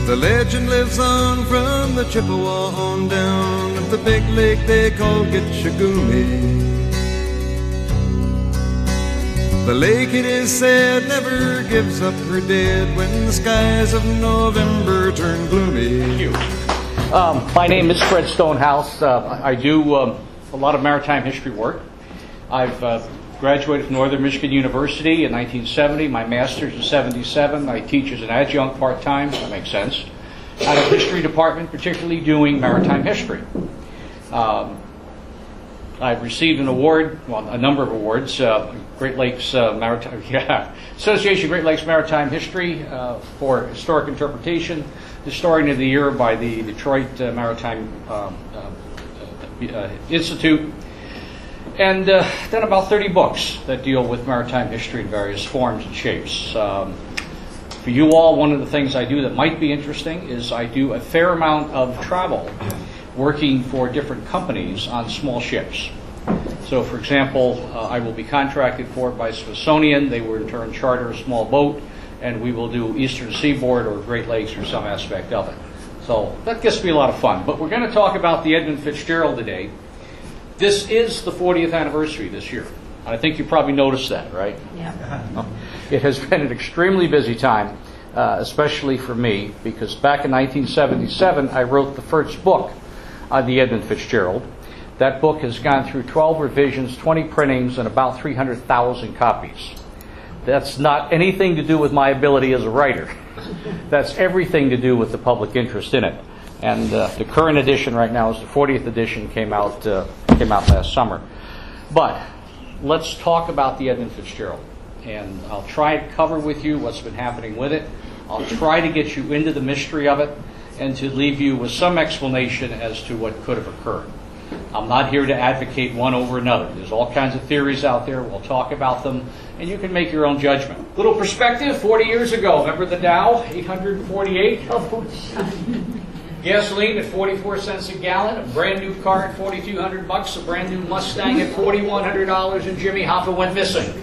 The legend lives on from the Chippewa on down of the big lake they call Gitchagumi. The lake, it is said, never gives up her dead when the skies of November turn gloomy. Thank you. My name is Fred Stonehouse. I do a lot of maritime history work. I've graduated from Northern Michigan University in 1970. My master's in 77. I teach as an adjunct part-time. That makes sense. Out of history department, particularly doing maritime history. I've received an award, well, a number of awards, Great Lakes Maritime, Association of Great Lakes Maritime History for historic interpretation, Historian of the Year by the Detroit Maritime Institute, and done about 30 books that deal with maritime history in various forms and shapes. For you all, one of the things I do that might be interesting is I do a fair amount of travel working for different companies on small ships. So, for example, I will be contracted for by Smithsonian. They will in turn charter a small boat, and we will do Eastern Seaboard or Great Lakes or some aspect of it. So that gets to be a lot of fun. But we're going to talk about the Edmund Fitzgerald today. This is the 40th anniversary this year. I think you probably noticed that, right? Yeah. It has been an extremely busy time, especially for me, because back in 1977, I wrote the first book on the Edmund Fitzgerald. That book has gone through 12 revisions, 20 printings, and about 300,000 copies. That's not anything to do with my ability as a writer. That's everything to do with the public interest in it. And the current edition right now is the 40th edition, came out last summer. But let's talk about the Edmund Fitzgerald. And I'll try to cover with you what's been happening with it. I'll try to get you into the mystery of it and to leave you with some explanation as to what could have occurred. I'm not here to advocate one over another. There's all kinds of theories out there. We'll talk about them, and you can make your own judgment. Little perspective, 40 years ago, remember the Dow, 848? Oh, Gasoline at 44 cents a gallon, a brand new car at $4,200, a brand new Mustang at $4,100, and Jimmy Hoffa went missing.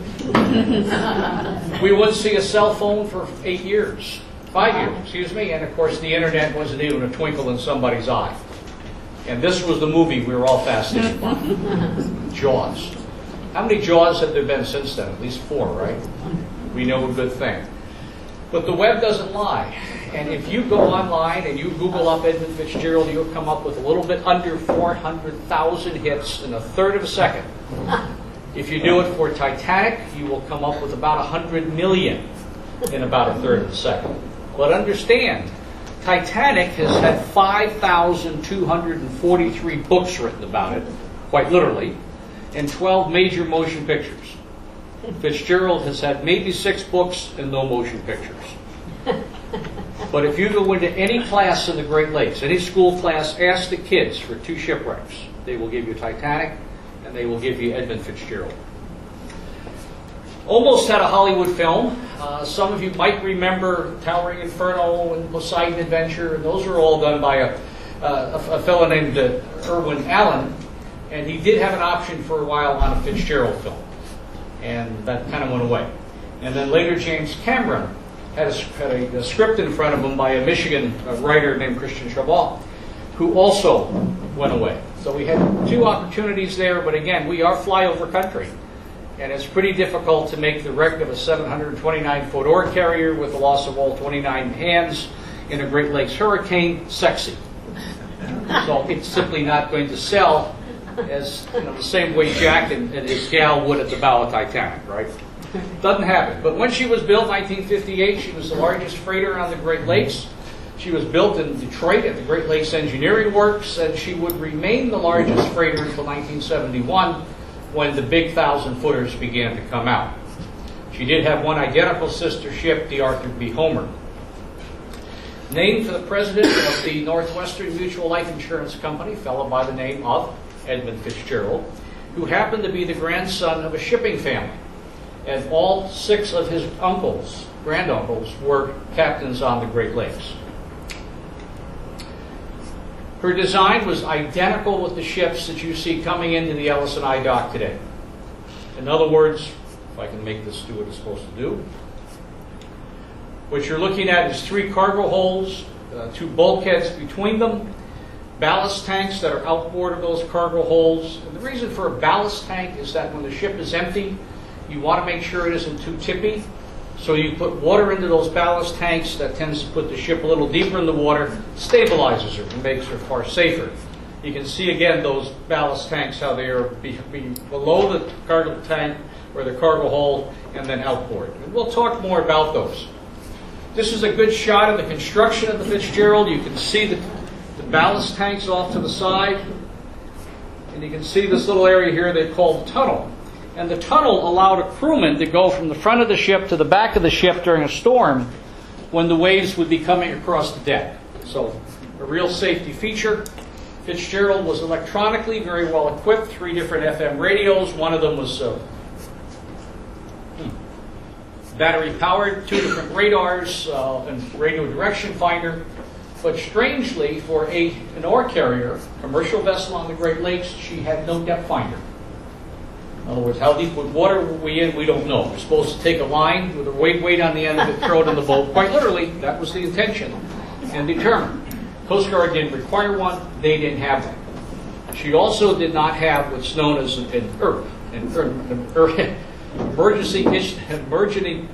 We wouldn't see a cell phone for 5 years, and of course the internet wasn't even a twinkle in somebody's eye. And this was the movie we were all fascinated by, Jaws. How many Jaws have there been since then? At least 4, right? We know a good thing. But the web doesn't lie. And if you go online and you Google up Edmund Fitzgerald, you'll come up with a little bit under 400,000 hits in a third of a second. If you do it for Titanic, you will come up with about 100 million in about a third of a second. But understand, Titanic has had 5,243 books written about it, quite literally, and 12 major motion pictures. Fitzgerald has had maybe 6 books and no motion pictures. But if you go into any class in the Great Lakes, any school class, ask the kids for 2 shipwrecks. They will give you Titanic, and they will give you Edmund Fitzgerald. Almost had a Hollywood film. Some of you might remember Towering Inferno and Poseidon Adventure. And those were all done by a fellow named Irwin Allen. And he did have an option for a while on a Fitzgerald film. And that kind of went away. And then later James Cameron had a script in front of him by a Michigan writer named Christian Chabot, who also went away. So we had 2 opportunities there, but again, we are flyover country. And it's pretty difficult to make the wreck of a 729-foot ore carrier with the loss of all 29 hands in a Great Lakes hurricane sexy. So it's simply not going to sell as the same way Jack and his gal would at the bow of Titanic, right? Doesn't happen. But when she was built in 1958, she was the largest freighter on the Great Lakes. She was built in Detroit at the Great Lakes Engineering Works, and she would remain the largest freighter until 1971, when the big 1,000-footers began to come out. She did have one identical sister ship, the Arthur B. Homer. Named for the president of the Northwestern Mutual Life Insurance Company, a fellow by the name of Edmund Fitzgerald, who happened to be the grandson of a shipping family. And all 6 of his granduncles, were captains on the Great Lakes. Her design was identical with the ships that you see coming into the Ellis&I dock today. In other words, if I can make this do what it's supposed to do, what you're looking at is 3 cargo holds, two bulkheads between them, ballast tanks that are outboard of those cargo holds. And the reason for a ballast tank is that when the ship is empty, you want to make sure it isn't too tippy. So you put water into those ballast tanks. That tends to put the ship a little deeper in the water, stabilizes her, and makes her far safer. You can see again those ballast tanks, how they are below the cargo tank or the cargo hold, and then outboard. And we'll talk more about those. This is a good shot of the construction of the Fitzgerald. You can see the ballast tanks off to the side, and you can see this little area here they call the tunnel. And the tunnel allowed a crewman to go from the front of the ship to the back of the ship during a storm when the waves would be coming across the deck. So a real safety feature. Fitzgerald was electronically very well equipped, 3 different FM radios. One of them was battery powered, 2 different radars and radio direction finder. But strangely, for an ore carrier, commercial vessel on the Great Lakes, she had no depth finder. In other words, how deep with water were we in, we don't know. We're supposed to take a line with a weight on the end of it, throw it in the boat. Quite literally, that was the intention, and determine. Coast Guard didn't require one, they didn't have one. She also did not have what's known as an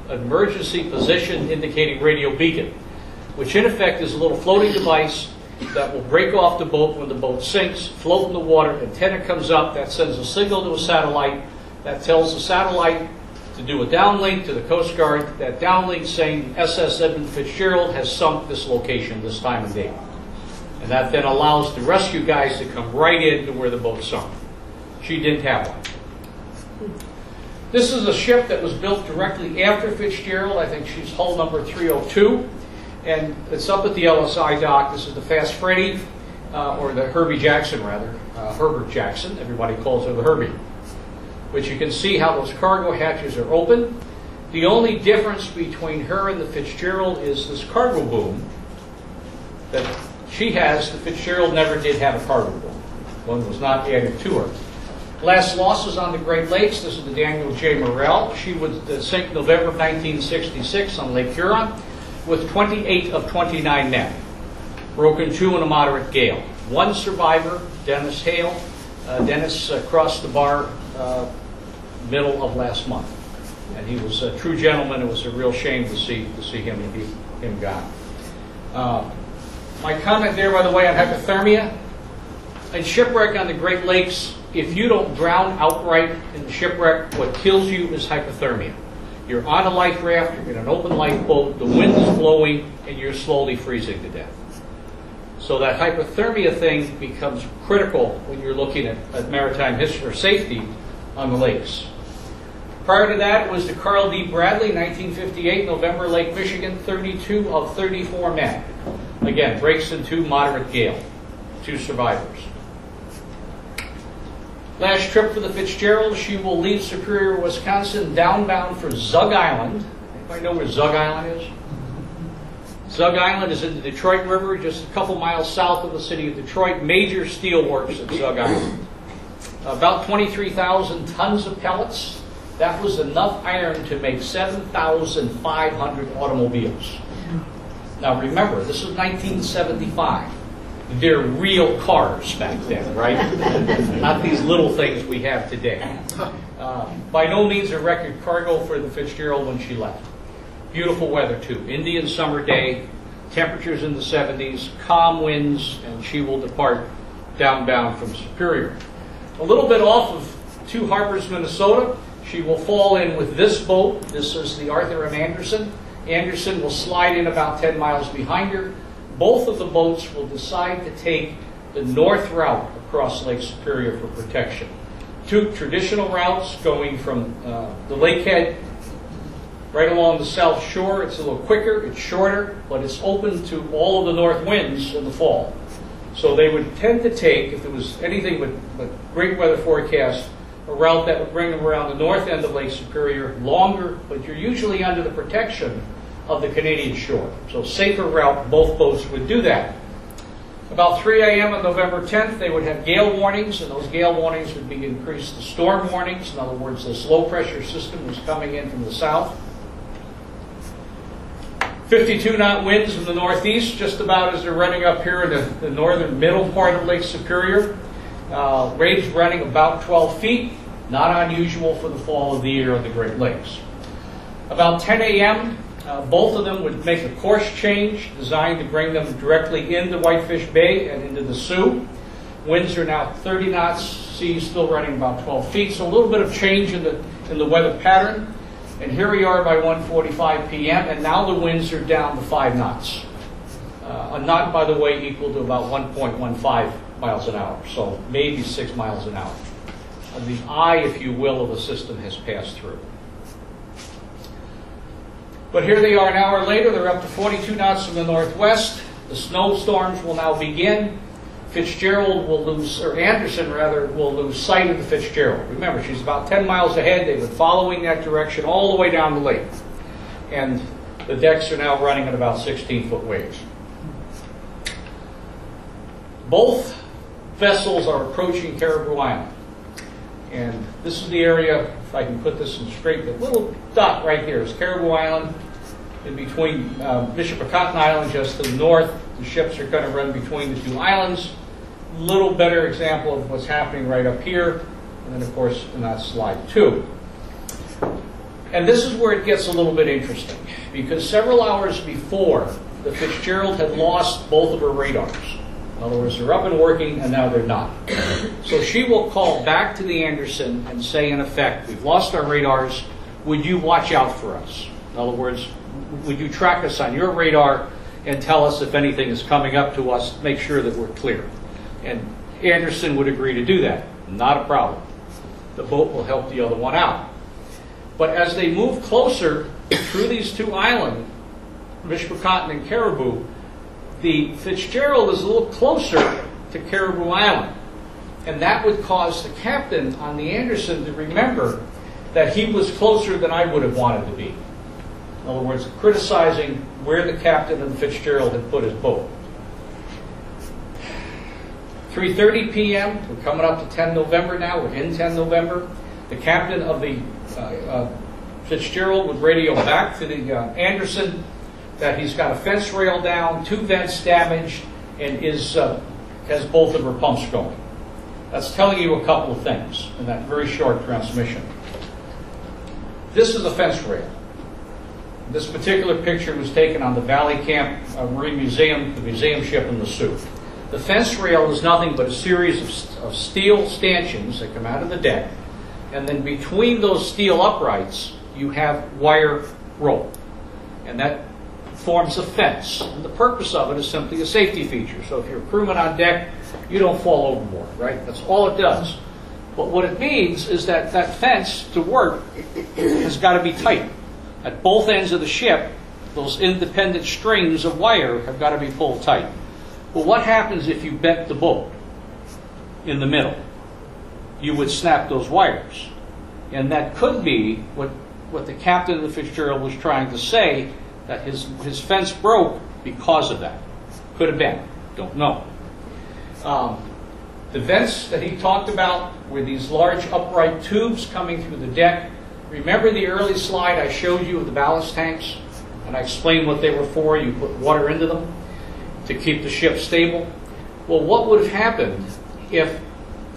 emergency position indicating radio beacon, which in effect is a little floating device that will break off the boat when the boat sinks, float in the water, antenna comes up, that sends a signal to a satellite, that tells the satellite to do a downlink to the Coast Guard, that downlink saying SS Edmund Fitzgerald has sunk this location this time of day. And that then allows the rescue guys to come right in to where the boat sunk. She didn't have one. This is a ship that was built directly after Fitzgerald. I think she's hull number 302. And it's up at the LSI dock. This is the Fast Freddy, or the Herbie Jackson, rather. Herbert Jackson. Everybody calls her the Herbie. Which you can see how those cargo hatches are open. The only difference between her and the Fitzgerald is this cargo boom that she has. The Fitzgerald never did have a cargo boom. One was not added to her. Last losses on the Great Lakes. This is the Daniel J. Morrell. She would sink November of 1966 on Lake Huron with 28 of 29 men. Broken 2 in a moderate gale. One survivor, Dennis Hale. Dennis crossed the bar middle of last month. And he was a true gentleman. It was a real shame to see him gone. My comment there, by the way, on hypothermia. In shipwreck on the Great Lakes, if you don't drown outright in the shipwreck, what kills you is hypothermia. You're on a life raft, you're in an open lifeboat, the wind is blowing, and you're slowly freezing to death. So that hypothermia thing becomes critical when you're looking at maritime history or safety on the lakes. Prior to that was the Carl D. Bradley, 1958, November, Lake Michigan, 32 of 34 men. Again, breaks into moderate gale. 2 survivors. Last trip for the Fitzgerald, she will leave Superior, Wisconsin, downbound for Zug Island. Anybody know where Zug Island is? Zug Island is in the Detroit River, just a couple miles south of the city of Detroit. Major steel works at Zug Island. About 23,000 tons of pellets. That was enough iron to make 7,500 automobiles. Now remember, this is 1975. They're real cars back then, right? Not these little things we have today. By no means a record cargo for the Fitzgerald when she left. Beautiful weather too. Indian summer day, temperatures in the 70s, calm winds, and she will depart downbound from Superior. A little bit off of Two Harbors, Minnesota, she will fall in with this boat. This is the Arthur M. Anderson. Anderson will slide in about 10 miles behind her. Both of the boats will decide to take the north route across Lake Superior for protection. 2 traditional routes going from the lakehead right along the south shore. It's a little quicker, it's shorter, but it's open to all of the north winds in the fall. So they would tend to take, if there was anything but great weather forecast, a route that would bring them around the north end of Lake Superior, longer, but you're usually under the protection of the Canadian shore. So safer route, both boats would do that. About 3 a.m. on November 10th, they would have gale warnings, and those gale warnings would be increased to storm warnings. In other words, this low pressure system was coming in from the south. 52-knot winds in the northeast, just about as they're running up here in the northern middle part of Lake Superior. Waves running about 12 feet, not unusual for the fall of the year of the Great Lakes. About 10 a.m., both of them would make a course change designed to bring them directly into Whitefish Bay and into the Sioux. Winds are now 30 knots, seas still running about 12 feet, so a little bit of change in the weather pattern. And here we are by 1:45 p.m., and now the winds are down to 5 knots. A knot, by the way, equal to about 1.15 miles an hour, so maybe 6 miles an hour. The eye, if you will, of the system has passed through. But here they are an hour later. They're up to 42 knots in the northwest. The snowstorms will now begin. Fitzgerald will lose, or Anderson rather, will lose sight of the Fitzgerald. Remember, she's about 10 miles ahead. They've been following that direction all the way down the lake. And the decks are now running at about 16-foot waves. Both vessels are approaching Caribou Island. And this is the area, if I can put this in straight, the little dot right here is Caribou Island. In between Bishop of Cotton Island, just to the north, the ships are going to run between the two islands. Little better example of what's happening right up here. And then, of course, in that slide too. And this is where it gets a little bit interesting, because several hours before, the Fitzgerald had lost both of her radars. In other words, they're up and working, and now they're not. So she will call back to the Anderson and say, in effect, we've lost our radars. Would you watch out for us? In other words, would you track us on your radar and tell us if anything is coming up to us, make sure that we're clear? And Anderson would agree to do that. Not a problem. The boat will help the other one out. But as they move closer through these two islands, Bishop of Cotton and Caribou, the Fitzgerald is a little closer to Caribou Island. And that would cause the captain on the Anderson to remember that he was closer than I would have wanted to be. In other words, criticizing where the captain of the Fitzgerald had put his boat. 3:30 p.m., we're coming up to 10 November now, we're in 10 November. The captain of the Fitzgerald would radio back to the Anderson that he's got a fence rail down, 2 vents damaged, and has both of her pumps going. That's telling you a couple of things in that very short transmission. This is a fence rail. This particular picture was taken on the Valley Camp Marine Museum, the museum ship in the Sioux. The fence rail is nothing but a series of steel stanchions that come out of the deck, and then between those steel uprights, you have wire rope. And that forms a fence. And the purpose of it is simply a safety feature. So if you're a crewman on deck, you don't fall overboard, right? That's all it does. But what it means is that that fence, to work, has got to be tight. At both ends of the ship, those independent strings of wire have got to be pulled tight. Well, what happens if you bent the boat in the middle? You would snap those wires. And that could be what the captain of the Fitzgerald was trying to say, that his fence broke because of that. Could have been. Don't know. The vents that he talked about were these large upright tubes coming through the deck. Remember the early slide I showed you of the ballast tanks? And I explained what they were for. You put water into them to keep the ship stable. Well, what would have happened if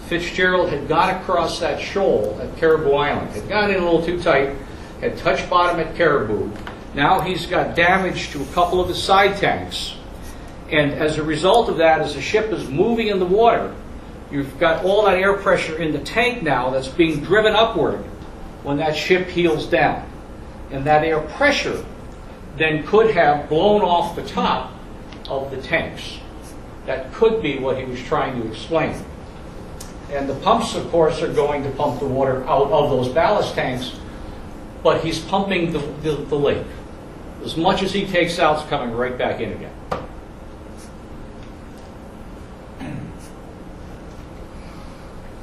Fitzgerald had got across that shoal at Caribou Island, had gotten in a little too tight, had touched bottom at Caribou? Now he's got damage to a couple of his side tanks. And as a result of that, as the ship is moving in the water, you've got all that air pressure in the tank now that's being driven upward when that ship heels down. And that air pressure then could have blown off the top of the tanks. That could be what he was trying to explain. And the pumps, of course, are going to pump the water out of those ballast tanks, but he's pumping the lake. As much as he takes out is coming right back in again.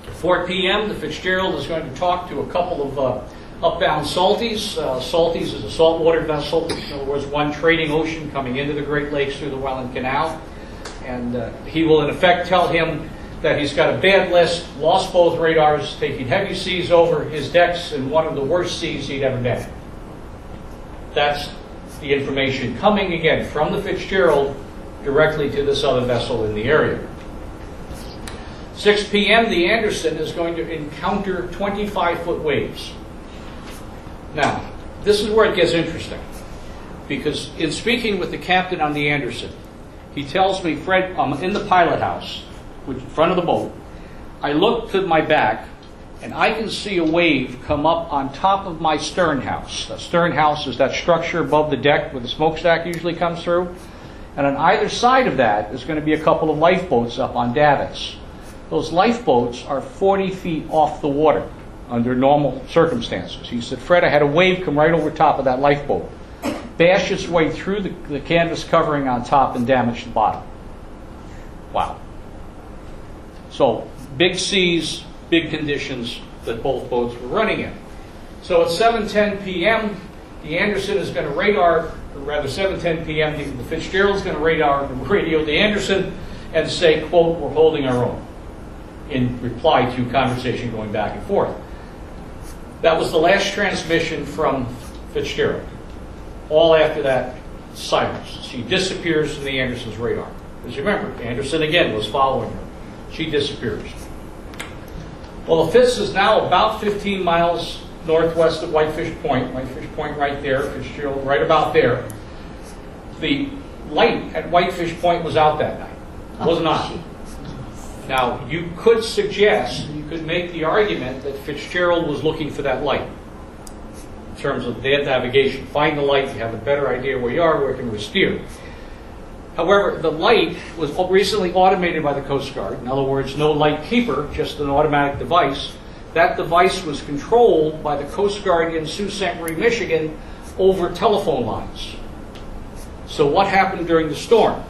At 4 p.m., the Fitzgerald is going to talk to a couple of upbound salties. Salties is a saltwater vessel. In other words, one trading ocean coming into the Great Lakes through the Welland Canal. And he will, in effect, tell him that he's got a bad list, lost both radars, taking heavy seas over his decks in one of the worst seas he'd ever been. That's the information coming again from the Fitzgerald directly to this other vessel in the area. 6 p.m., the Anderson is going to encounter 25-foot waves. Now, this is where it gets interesting, because in speaking with the captain on the Anderson, he tells me, Fred, I'm in the pilot house, which in front of the boat. I look to my back, and I can see a wave come up on top of my sternhouse. The sternhouse is that structure above the deck where the smokestack usually comes through. And on either side of that is going to be a couple of lifeboats up on davits. Those lifeboats are 40 feet off the water under normal circumstances. He said, Fred, I had a wave come right over top of that lifeboat, bash its way through the canvas covering on top and damage the bottom. Wow. So big seas, big conditions that both boats were running in. So at 7:10 p.m., the Anderson is going to radar, or rather 7:10 p.m., the Fitzgerald is going to radio the Anderson and say, quote, we're holding our own, in reply to conversation going back and forth. That was the last transmission from Fitzgerald. All after that, silence. She disappears from the Anderson's radar. Because remember, Anderson again was following her. She disappears. Well, the Fitz is now about 15 miles northwest of Whitefish Point. Whitefish Point right there, Fitzgerald right about there. The light at Whitefish Point was out that night. It wasn't on. Now, you could suggest, you could make the argument that Fitzgerald was looking for that light in terms of their navigation. Find the light, you have a better idea where you are, where can we steer. However, the light was recently automated by the Coast Guard. In other words, no light keeper, just an automatic device. That device was controlled by the Coast Guard in Sault Ste. Marie, Michigan, over telephone lines. So what happened during the storm?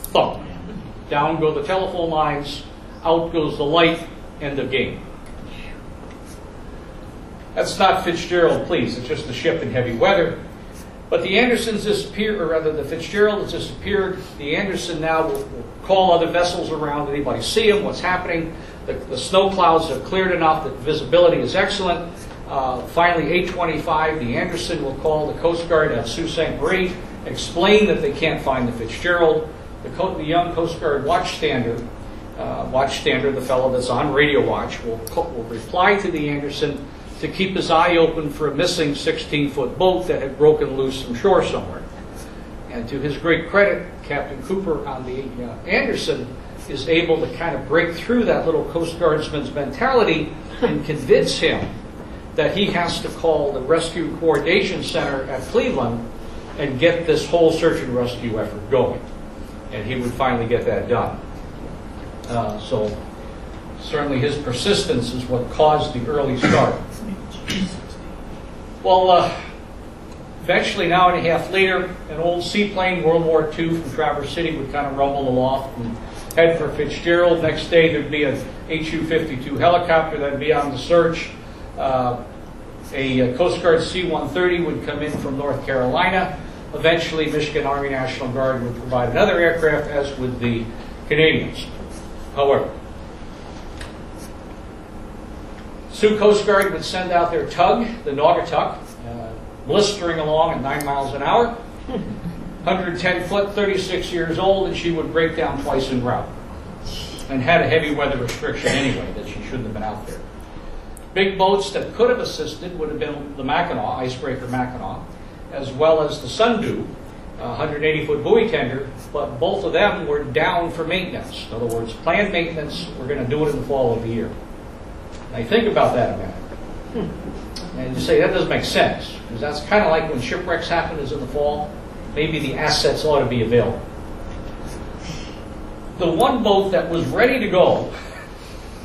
Thump. Down go the telephone lines, out goes the light, end of game. That's not Fitzgerald, please. It's just a ship in heavy weather. But the Anderson's disappeared, or rather the Fitzgerald has disappeared. The Anderson now will call other vessels around. Anybody see them? What's happening? The snow clouds have cleared enough that visibility is excellent. Finally, 8:25, the Anderson will call the Coast Guard at Sault Ste. Marie, explain that they can't find the Fitzgerald. The young Coast Guard watchstander, the fellow that's on radio watch, will reply to the Anderson to keep his eye open for a missing 16-foot boat that had broken loose from shore somewhere. And to his great credit, Captain Cooper on the Anderson is able to kind of break through that little Coast Guardsman's mentality and convince him that he has to call the Rescue Coordination Center at Cleveland and get this whole search and rescue effort going. And he would finally get that done. So certainly his persistence is what caused the early start. Well, eventually, an hour and a half later, an old seaplane, World War II, from Traverse City would kind of rumble aloft and head for Fitzgerald. Next day, there'd be an HU-52 helicopter that'd be on the search. A Coast Guard C-130 would come in from North Carolina. Eventually, Michigan Army National Guard would provide another aircraft, as would the Canadians. However, Sioux Coast Guard would send out their tug, the Naugatuck, blistering along at 9 miles an hour, 110 foot, 36 years old, and she would break down twice en route, and had a heavy weather restriction anyway that she shouldn't have been out there. Big boats that could have assisted would have been the Mackinac, icebreaker Mackinac, as well as the Sundew, 180-foot buoy tender, but both of them were down for maintenance. In other words, planned maintenance, we're going to do it in the fall of the year. Now you think about that a minute. And you say, that doesn't make sense, because that's kind of like when shipwrecks happen is in the fall. Maybe the assets ought to be available. The one boat that was ready to go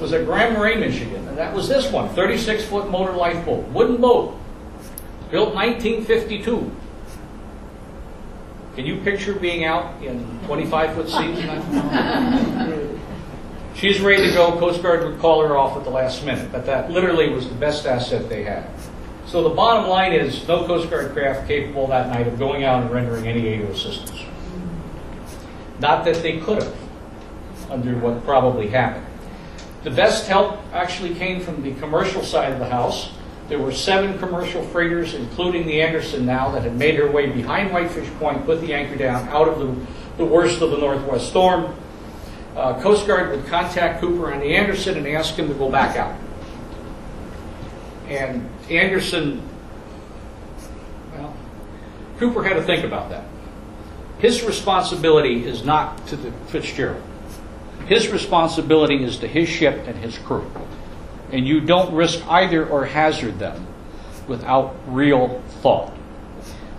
was at Grand Marais, Michigan, and that was this one, 36-foot motor lifeboat, wooden boat, built 1952. Can you picture being out in 25-foot seas? She's ready to go. Coast Guard would call her off at the last minute, but that literally was the best asset they had. So the bottom line is no Coast Guard craft capable that night of going out and rendering any aid or assistance. Not that they could have, under what probably happened. The best help actually came from the commercial side of the house. There were 7 commercial freighters, including the Anderson now, that had made her way behind Whitefish Point, put the anchor down out of the worst of the northwest storm. Coast Guard would contact Cooper on the Anderson and ask him to go back out. And Anderson, well, Cooper had to think about that. His responsibility is not to the Fitzgerald. His responsibility is to his ship and his crew. And you don't risk either or hazard them without real thought.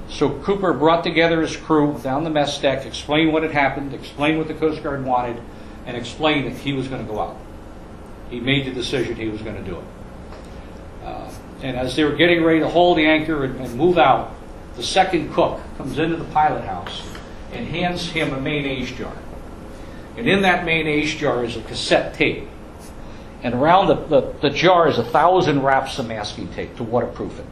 So Cooper brought together his crew down the mess deck, explained what had happened, explained what the Coast Guard wanted, and explained that he was going to go out. He made the decision he was going to do it. And as they were getting ready to hold the anchor and move out, the second cook comes into the pilot house and hands him a mayonnaise jar. And in that mayonnaise jar is a cassette tape. And around the jar is 1,000 wraps of masking tape to waterproof it.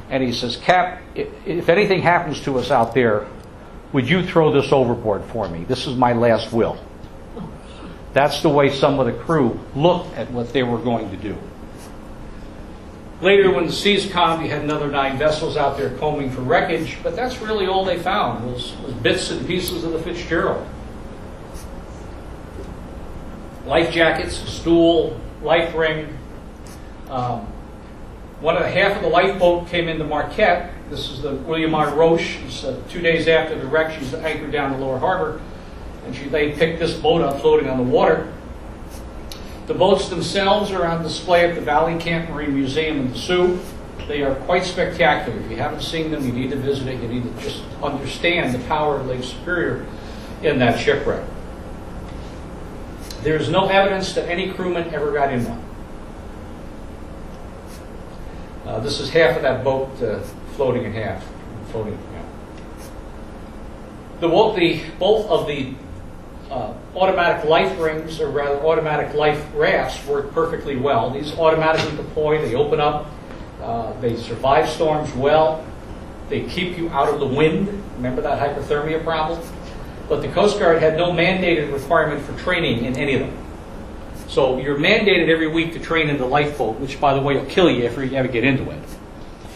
And he says, Cap, if anything happens to us out there, would you throw this overboard for me? This is my last will. That's the way some of the crew looked at what they were going to do. Later, when the seas calmed, you had another 9 vessels out there combing for wreckage, but that's really all they found was bits and pieces of the Fitzgerald. Life jackets, a stool, life ring. Half of the lifeboat came into Marquette. This is the William R. Roche. It's, 2 days after the wreck, she's anchored down the lower harbor, and they picked this boat up floating on the water. The boats themselves are on display at the Valley Camp Marine Museum in the Sioux. They are quite spectacular. If you haven't seen them, you need to visit it. You need to just understand the power of Lake Superior in that shipwreck. There is no evidence that any crewman ever got in one. This is half of that boat floating in half. Both of the automatic life rings, or rather automatic life rafts, work perfectly well. These automatically deploy, they open up, they survive storms well, they keep you out of the wind. Remember that hypothermia problem? But the Coast Guard had no mandated requirement for training in any of them. So you're mandated every week to train in the lifeboat, which, by the way, will kill you if you ever get into it.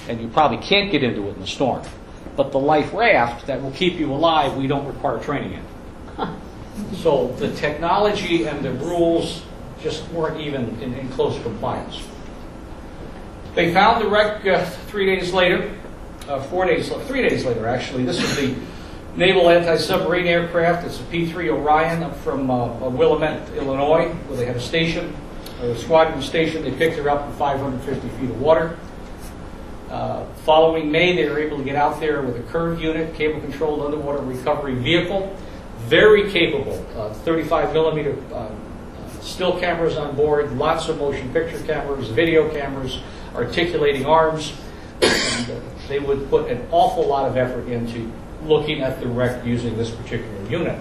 And you probably can't get into it in the storm. But the life raft that will keep you alive, we don't require training in. So the technology and the rules just weren't even in close compliance. They found the wreck 3 days later, 3 days later actually. This is the Naval Anti-Submarine Aircraft. It's a P-3 Orion up from Willamette, Illinois, where they had a station, a squadron station. They picked her up in 550 feet of water. Following May, they were able to get out there with a curved unit, cable-controlled underwater recovery vehicle. Very capable, 35 millimeter still cameras on board, lots of motion picture cameras, video cameras, articulating arms. And they would put an awful lot of effort into looking at the wreck using this particular unit.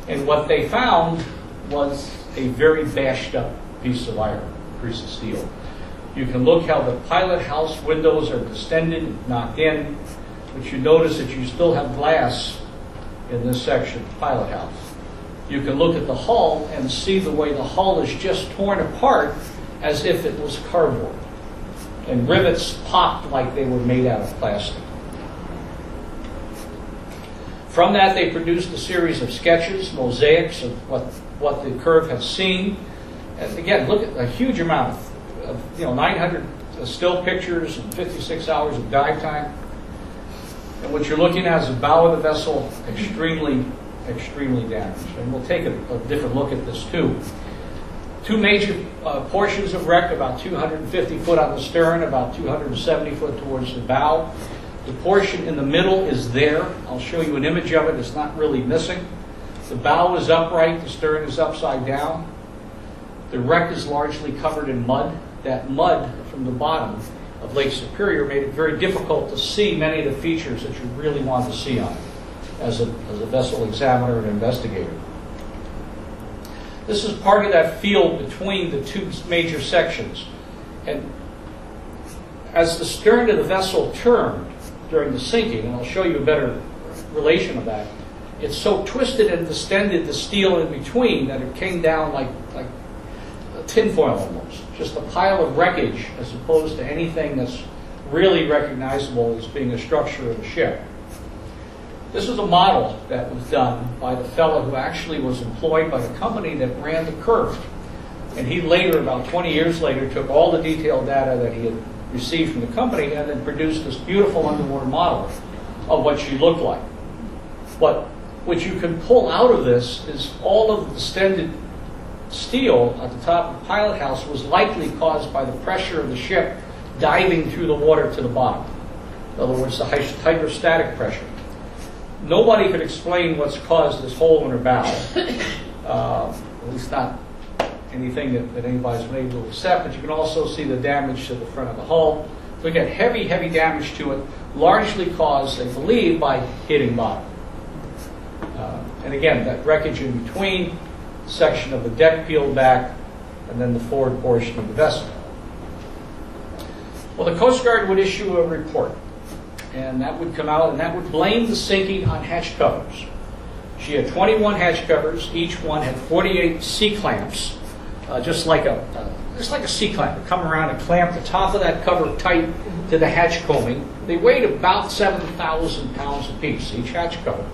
And what they found was a very bashed up piece of iron, piece of steel. You can look how the pilot house windows are distended and knocked in, but you notice that you still have glass in this section, pilot house. You can look at the hull and see the way the hull is just torn apart as if it was cardboard. And rivets popped like they were made out of plastic. From that, they produced a series of sketches, mosaics of what the curve has seen. And again, look at a huge amount of 900 still pictures and 56 hours of dive time. And what you're looking at is the bow of the vessel extremely, extremely damaged. And we'll take a different look at this too. 2 major portions of wreck, about 250 foot on the stern, about 270 foot towards the bow. The portion in the middle is there. I'll show you an image of it. It's not really missing. The bow is upright. The stern is upside down. The wreck is largely covered in mud. That mud from the bottom of Lake Superior made it very difficult to see many of the features that you really want to see on it as a vessel examiner and investigator. This is part of that field between the 2 major sections. And as the stern of the vessel turned during the sinking, and I'll show you a better relation of that, it's so twisted and distended the steel in between that it came down like tinfoil almost, just a pile of wreckage as opposed to anything that's really recognizable as being a structure of a ship. This was a model that was done by the fellow who actually was employed by the company that ran the curve. And he later, about 20 years later, took all the detailed data that he had received from the company and then produced this beautiful underwater model of what she looked like. But what you can pull out of this is all of the distended steel at the top of the pilot house was likely caused by the pressure of the ship diving through the water to the bottom. In other words, the hydrostatic pressure. Nobody could explain what's caused this hole in her bow. At least not anything that anybody's been able to accept. But you can also see the damage to the front of the hull. We got heavy, heavy damage to it, largely caused, they believe, by hitting bottom. And again, that wreckage in between, section of the deck peeled back, and then the forward portion of the vessel. Well, the Coast Guard would issue a report, and that would come out, and that would blame the sinking on hatch covers. She had 21 hatch covers. Each one had 48 C-clamps, just like a C-clamp. They come around and clamp the top of that cover tight to the hatch combing. They weighed about 7,000 pounds apiece, each hatch cover.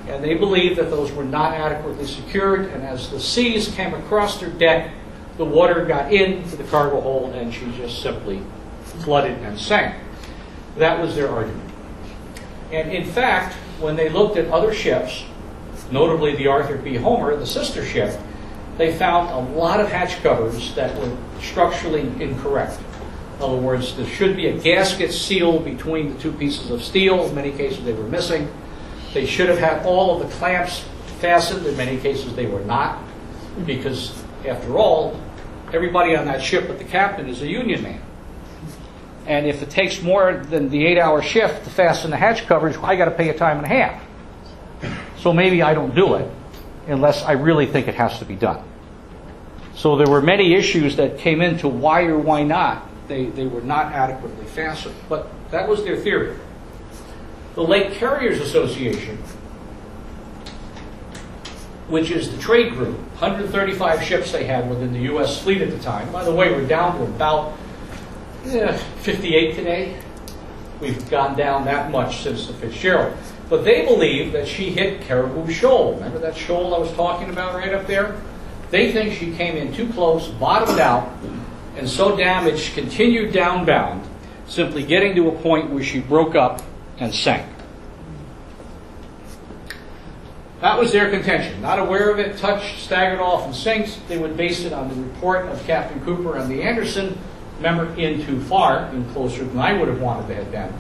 And they believed that those were not adequately secured, and as the seas came across their deck, the water got into the cargo hold, and she just simply flooded and sank. That was their argument. And in fact, when they looked at other ships, notably the Arthur B. Homer, the sister ship, they found a lot of hatch covers that were structurally incorrect. In other words, there should be a gasket seal between the two pieces of steel. In many cases, they were missing. They should have had all of the clamps fastened. In many cases, they were not, because after all, everybody on that ship but the captain is a union man. And if it takes more than the 8-hour shift to fasten the hatch covers, I got to pay a time and a half. So maybe I don't do it unless I really think it has to be done. So there were many issues that came into why or why not they were not adequately fastened. But that was their theory. The Lake Carriers Association, which is the trade group, 135 ships they had within the U.S. fleet at the time. By the way, we're down to about 58 today. We've gone down that much since the Fitzgerald. But they believe that she hit Caribou Shoal. Remember that shoal I was talking about right up there? They think she came in too close, bottomed out, and so damaged, continued downbound, simply getting to a point where she broke up and sank. That was their contention. Not aware of it, touched, staggered off, and sinks. They would base it on the report of Captain Cooper and the Anderson. Remember, in too far, in closer than I would have wanted to have been.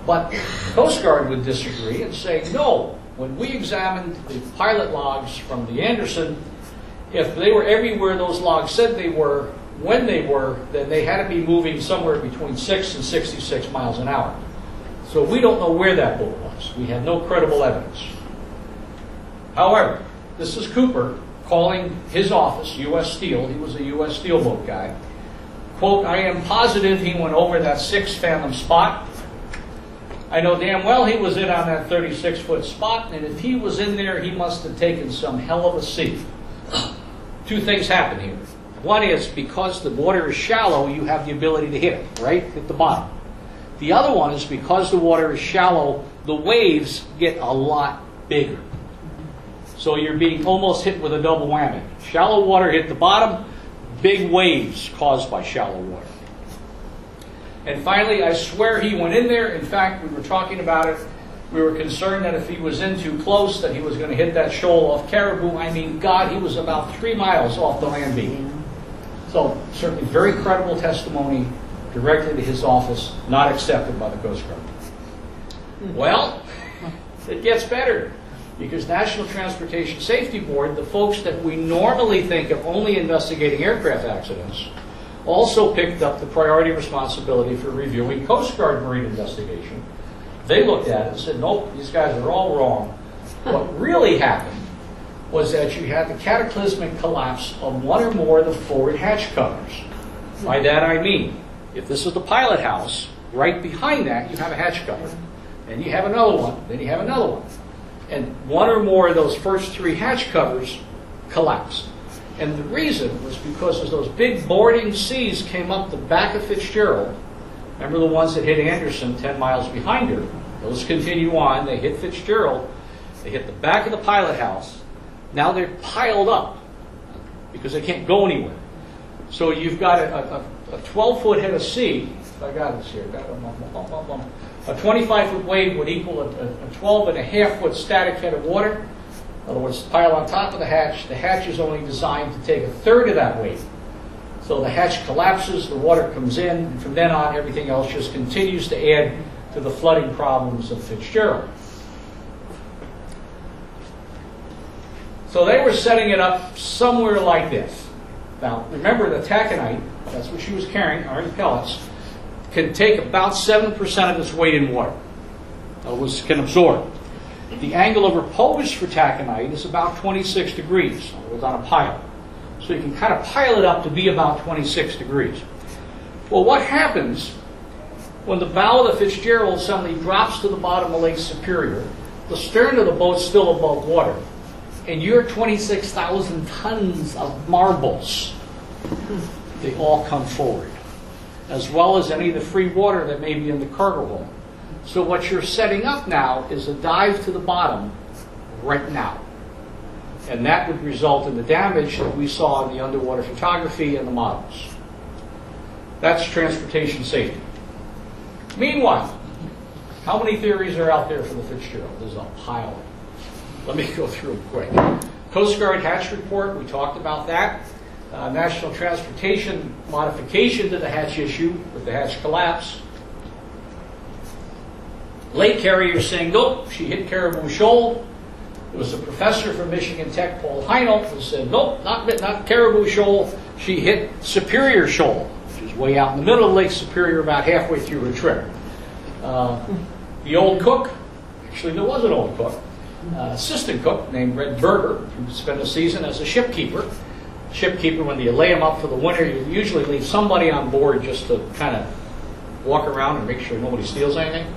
But the Coast Guard would disagree and say, no, when we examined the pilot logs from the Anderson, if they were everywhere those logs said they were, when they were, then they had to be moving somewhere between 6 and 66 miles an hour. So we don't know where that boat was. We had no credible evidence. However, this is Cooper calling his office, U.S. Steel. He was a U.S. Steel boat guy. Quote, I am positive he went over that 6-fathom spot. I know damn well he was in on that 36-foot spot, and if he was in there, he must have taken some hell of a sea. Two things happen here. One is because the water is shallow, you have the ability to hit it, right? Hit the bottom. The other one is because the water is shallow, the waves get a lot bigger. So you're being almost hit with a double whammy. Shallow water hit the bottom, big waves caused by shallow water. And finally, I swear he went in there. In fact, we were talking about it. We were concerned that if he was in too close, that he was going to hit that shoal off Caribou. I mean, God, he was about 3 miles off the land beam. So certainly very credible testimony directly to his office, not accepted by the Coast Guard. Well, it gets better, because National Transportation Safety Board, the folks that we normally think of only investigating aircraft accidents, also picked up the priority responsibility for reviewing Coast Guard marine investigation. They looked at it and said, nope, these guys are all wrong. What really happened was that you had the cataclysmic collapse of one or more of the forward hatch covers. By that I mean, if this is the pilot house, right behind that you have a hatch cover. Then you have another one, then you have another one. And one or more of those first 3 hatch covers collapsed. And the reason was because as those big boarding seas came up the back of Fitzgerald, remember the ones that hit Anderson 10 miles behind her, those continue on, they hit Fitzgerald, they hit the back of the pilot house, now they're piled up because they can't go anywhere. So you've got a 12-foot head of sea, if I got this here, a 25-foot wave would equal a 12.5-foot static head of water. In other words, pile on top of the hatch. The hatch is only designed to take a third of that weight. So the hatch collapses, the water comes in, and from then on, everything else just continues to add to the flooding problems of Fitzgerald. So they were setting it up somewhere like this. Now, remember the taconite, that's what she was carrying, iron pellets, can take about 7% of its weight in water. Can absorb. The angle of repose for taconite is about 26 degrees. It was on a pile. So you can kind of pile it up to be about 26 degrees. Well, what happens when the bow of the Fitzgerald suddenly drops to the bottom of Lake Superior, the stern of the boat's still above water, and your 26,000 tons of marbles, they all come forward, as well as any of the free water that may be in the cargo hold. So what you're setting up now is a dive to the bottom right now. And that would result in the damage that we saw in the underwater photography and the models. That's transportation safety. Meanwhile, how many theories are out there for the Fitzgerald? There's a pile. Let me go through them quick. Coast Guard hatch report, we talked about that. National Transportation modification to the hatch issue with the hatch collapse. Lake carrier saying, nope, she hit Caribou Shoal. There was a professor from Michigan Tech, Paul Heinelt, who said, nope, not Caribou Shoal. She hit Superior Shoal, which is way out in the middle of Lake Superior, about halfway through her trip. The old cook, actually there was an old cook, assistant cook named Red Berger, who spent a season as a shipkeeper. Shipkeeper, when you lay them up for the winter, you usually leave somebody on board just to kind of walk around and make sure nobody steals anything.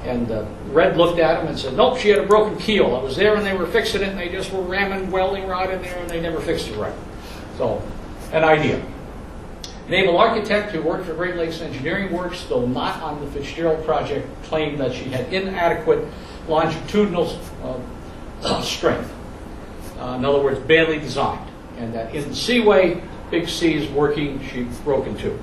And Red looked at him and said, nope, she had a broken keel. I was there and they were fixing it, and they just were ramming welding rod in there, and they never fixed it right. So, an idea. Naval architect who worked for Great Lakes Engineering Works, though not on the Fitzgerald project, claimed that she had inadequate longitudinal strength. In other words, badly designed. And that in the seaway, big seas working, she broke in two.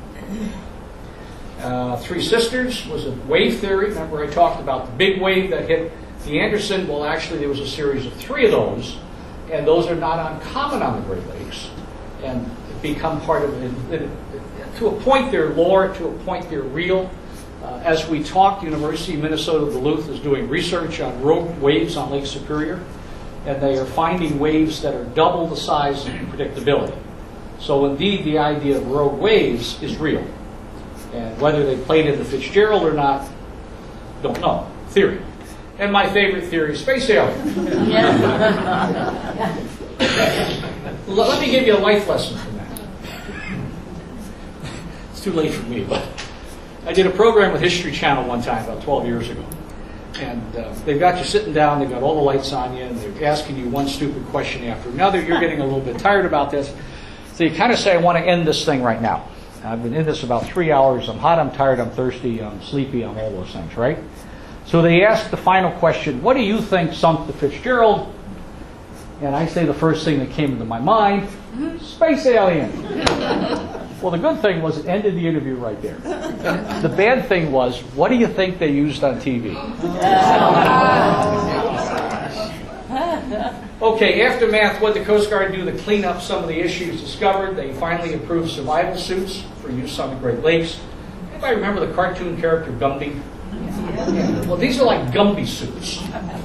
Three Sisters was a wave theory. Remember I talked about the big wave that hit the Anderson? Well, actually there was a series of three of those, and those are not uncommon on the Great Lakes, and become part of it. To a point they're lore, to a point they're real. As we talk, University of Minnesota Duluth is doing research on rogue waves on Lake Superior, and they are finding waves that are double the size and predictability. So indeed the idea of rogue waves is real. And whether they played in the Fitzgerald or not, don't know. Theory. And my favorite theory, space alien. Let me give you a life lesson from that. It's too late for me, but I did a program with History Channel one time, about 12 years ago. And they've got you sitting down, they've got all the lights on you, and they're asking you one stupid question after another. You're getting a little bit tired about this. So you kind of say, I want to end this thing right now. I've been in this about 3 hours. I'm hot, I'm tired, I'm thirsty, I'm sleepy, I'm all those things, right? So they ask the final question, what do you think sunk the Fitzgerald? And I say the first thing that came into my mind, space alien. Well, the good thing was it ended the interview right there. The bad thing was, what do you think they used on TV? Okay, aftermath, what did the Coast Guard do to clean up some of the issues discovered? They finally approved survival suits for use on the Great Lakes. Anybody remember the cartoon character Gumby? Yeah. Well, these are like Gumby suits,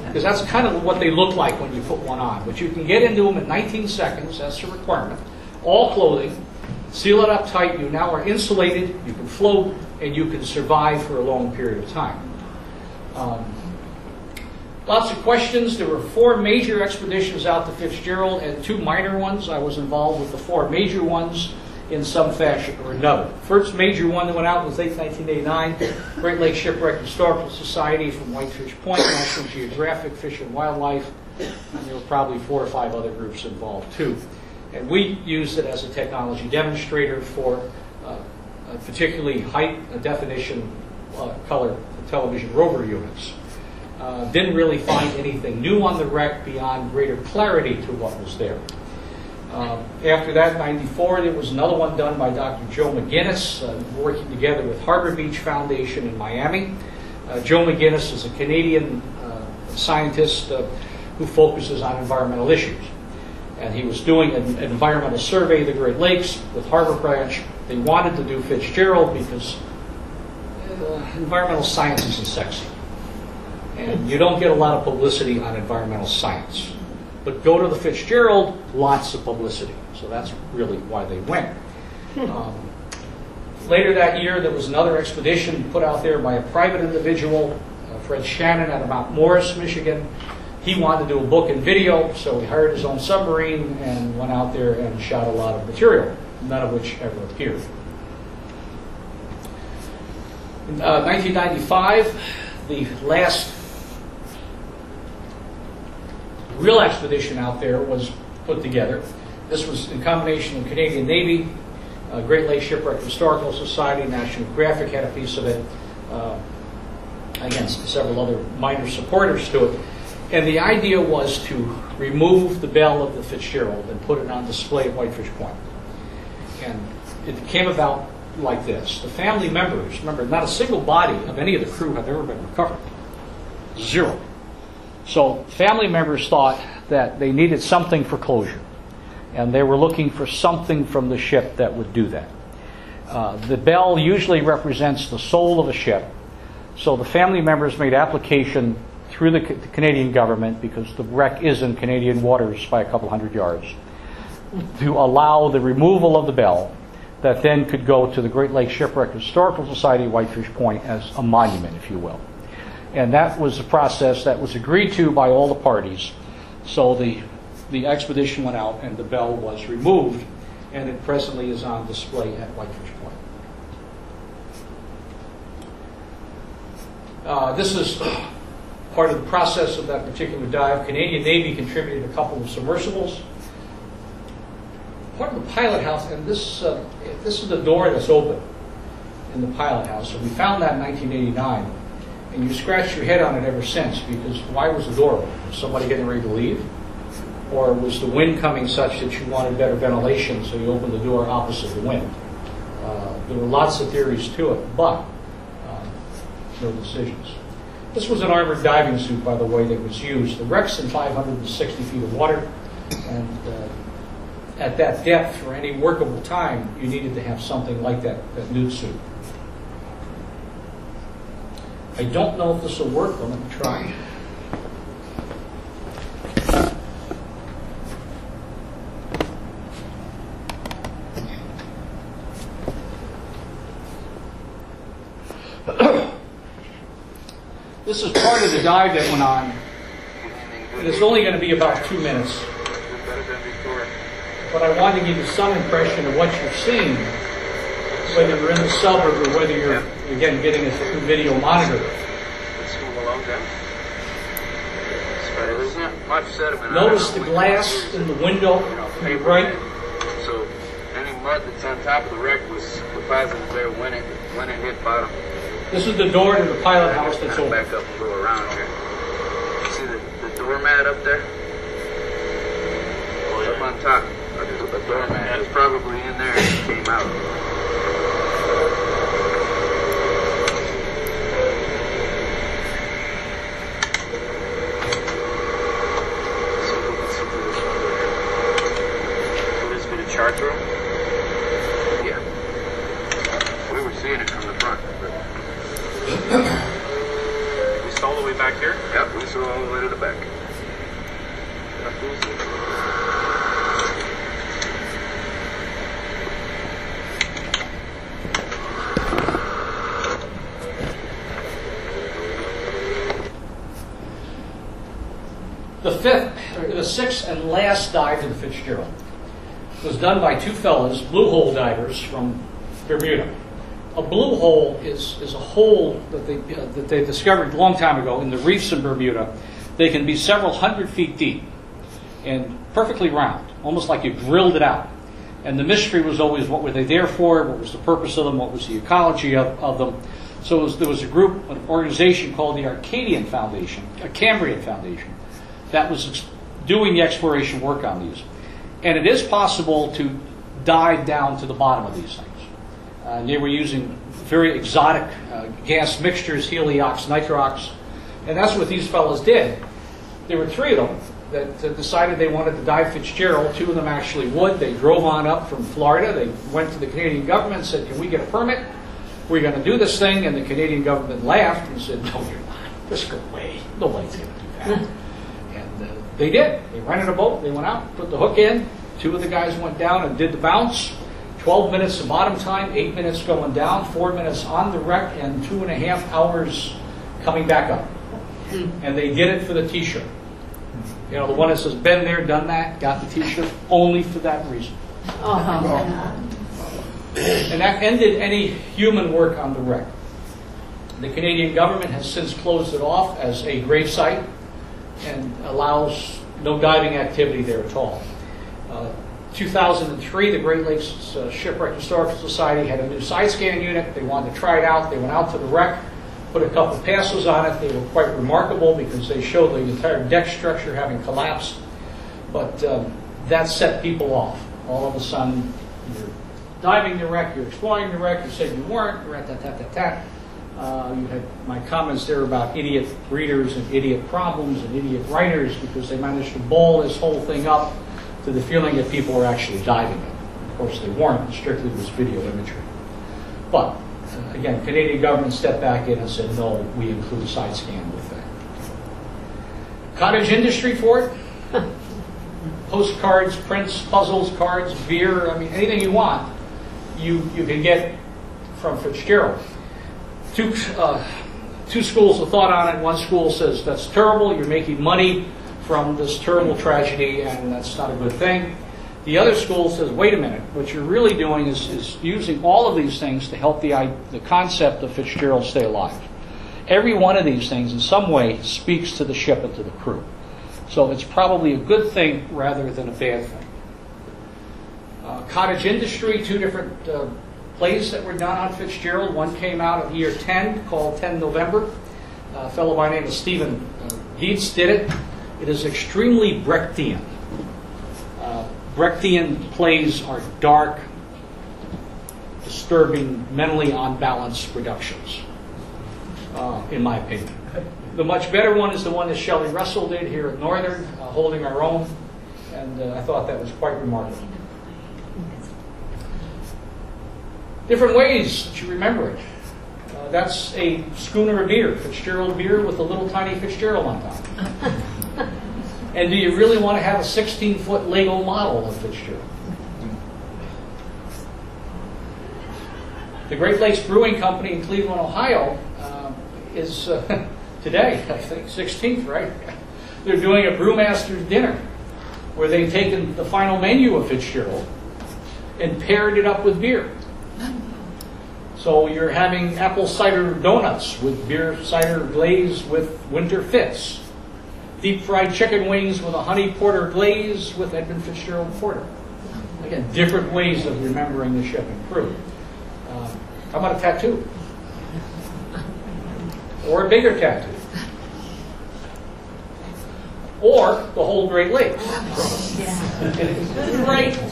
because that's kind of what they look like when you put one on. But you can get into them in 19 seconds, that's the requirement. All clothing, seal it up tight, you now are insulated, you can float, and you can survive for a long period of time. Lots of questions. There were 4 major expeditions out to Fitzgerald and 2 minor ones. I was involved with the 4 major ones in some fashion or another. First major one that went out was late 1989, Great Lakes Shipwreck Historical Society from Whitefish Point, National Geographic, Fish and Wildlife, and there were probably 4 or 5 other groups involved too. And we used it as a technology demonstrator for particularly height definition color television rover units. Didn't really find anything new on the wreck beyond greater clarity to what was there. After that, in '94, there was another one done by Dr. Joe McGinnis, working together with Harbor Beach Foundation in Miami. Joe McGinnis is a Canadian scientist who focuses on environmental issues. And he was doing an environmental survey of the Great Lakes with Harbor Branch. They wanted to do Fitzgerald because environmental science isn't sexy. And you don't get a lot of publicity on environmental science. But go to the Fitzgerald, lots of publicity. So that's really why they went. Later that year, there was another expedition put out there by a private individual, Fred Shannon, out of Mount Morris, Michigan. He wanted to do a book and video, so he hired his own submarine and went out there and shot a lot of material, none of which ever appeared. In 1995, the last real expedition out there was put together. This was in combination with Canadian Navy, Great Lakes Shipwreck Historical Society, National Geographic had a piece of it, against several other minor supporters to it. And the idea was to remove the bell of the Fitzgerald and put it on display at Whitefish Point. And it came about like this. The family members, remember, not a single body of any of the crew have ever been recovered. Zero. So family members thought that they needed something for closure. And they were looking for something from the ship that would do that. The bell usually represents the soul of a ship. So the family members made application through the Canadian government, because the wreck is in Canadian waters by a couple hundred yards, to allow the removal of the bell that then could go to the Great Lakes Shipwreck Historical Society, Whitefish Point, as a monument, if you will. And that was a process that was agreed to by all the parties. So the expedition went out and the bell was removed, and it presently is on display at Whitefish Point. This is part of the process of that particular dive. Canadian Navy contributed a couple of submersibles. Part of the pilot house, and this is the door that's open in the pilot house. So we found that in 1989, and you scratched your head on it ever since, because why was the door open? Was somebody getting ready to leave? Or was the wind coming such that you wanted better ventilation, so you opened the door opposite the wind? There were lots of theories to it, but no decisions. This was an armored diving suit, by the way, that was used. The wreck's in 560 feet of water, and at that depth, for any workable time, you needed to have something like that nude suit. I don't know if this will work, but let me try. This is part of the dive that went on, and it's only going to be about 2 minutes. But I want to give you some impression of what you're seeing, whether you're in the sub or whether you're, again, getting a video monitor. Notice the glass in the window to your right. So any mud that's on top of the wreck was deposited there when it hit bottom. This is the door to the pilot house that's open. Back up and go around here. See the doormat up there? Up on top. The doormat is probably in there and it came out. Will this be the chart room? Yeah. We were seeing it from the front. We saw all the way back here? Yep, we saw all the way to the back. The sixth and last dive to the Fitzgerald was done by two fellows, blue hole divers from Bermuda. A blue hole is a hole that they discovered a long time ago in the reefs in Bermuda. They can be several hundred feet deep. and perfectly round, almost like you grilled it out. And the mystery was always, what were they there for? What was the purpose of them? What was the ecology of them? So there was a group, an organization called the Cambrian Foundation, that was doing the exploration work on these. And it is possible to dive down to the bottom of these things. They were using very exotic gas mixtures, heliox, nitrox, and that's what these fellows did. There were 3 of them that decided they wanted to dive Fitzgerald. 2 of them actually would. They drove on up from Florida. They went to the Canadian government and said, "Can we get a permit? We're going to do this thing." And the Canadian government laughed and said, "No, you're not. Just go away. Nobody's going to do that." And they did. They rented a boat. They went out, put the hook in. 2 of the guys went down and did the bounce. 12 minutes of bottom time, 8 minutes going down, 4 minutes on the wreck, and 2.5 hours coming back up. And they did it for the T-shirt. You know, the one that says, "Been there, done that," got the T-shirt only for that reason. And that ended any human work on the wreck. The Canadian government has since closed it off as a grave site and allows no diving activity there at all. 2003, the Great Lakes Shipwreck Historical Society had a new side scan unit. They wanted to try it out. They went out to the wreck, put a couple of passes on it. They were quite remarkable because they showed the entire deck structure having collapsed. But that set people off. All of a sudden, you're diving the wreck, you're exploring the wreck, you said you weren't, rat-tat-tat-tat-tat. You had my comments there about idiot readers and idiot problems and idiot writers because they managed to ball this whole thing up to the feeling that people were actually diving it. Of course, they weren't. It strictly was video imagery. But, again, Canadian government stepped back in and said, no, we include side scan with that. Cottage industry for it. Postcards, prints, puzzles, cards, beer, I mean, anything you want, you can get from Fitzgerald. Two schools of thought on it. One school says, that's terrible, you're making money from this terrible tragedy, and that's not a good thing. The other school says, wait a minute, what you're really doing is using all of these things to help the concept of Fitzgerald stay alive. Every one of these things in some way speaks to the ship and to the crew. So it's probably a good thing rather than a bad thing. Cottage industry, 2 different plays that were done on Fitzgerald. One came out of year 10 called 10 November. A fellow by the name of Stephen Dietz did it. It is extremely Brechtian. Brechtian plays are dark, disturbing, mentally unbalanced productions, in my opinion. The much better one is the one that Shelley Russell did here at Northern, Holding Our Own, and I thought that was quite remarkable. Different ways that you remember it. That's a schooner of beer, Fitzgerald beer with a little tiny Fitzgerald on top. And do you really want to have a 16-foot Lego model of Fitzgerald? The Great Lakes Brewing Company in Cleveland, Ohio is today, I think, 16th, right? They're doing a brewmaster's dinner where they've taken the final menu of Fitzgerald and paired it up with beer. So you're having apple cider donuts with beer cider glaze with winter Fitz. Deep fried chicken wings with a honey porter glaze with Edmund Fitzgerald porter. Again, different ways of remembering the ship and crew. How about a tattoo? Or a bigger tattoo? Or the whole Great Lakes?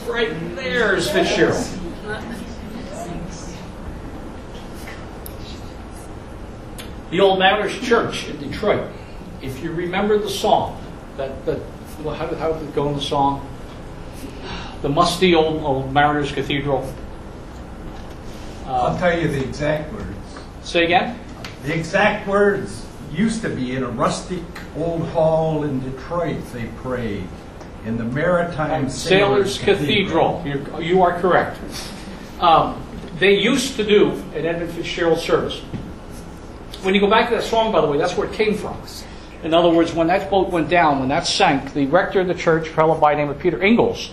Right there is Fitzgerald. The Old Mariners Church in Detroit. If you remember the song, how did it go in the song? The musty old Mariners Cathedral. I'll tell you the exact words. Say again? The exact words used to be in a rustic old hall in Detroit. They prayed in the Maritime Sailors Cathedral. You are correct. They used to do an Edmund Fitzgerald service. When you go back to that song, by the way, that's where it came from. In other words, when that boat went down, when that sank, the rector of the church, a fellow by the name of Peter Ingalls,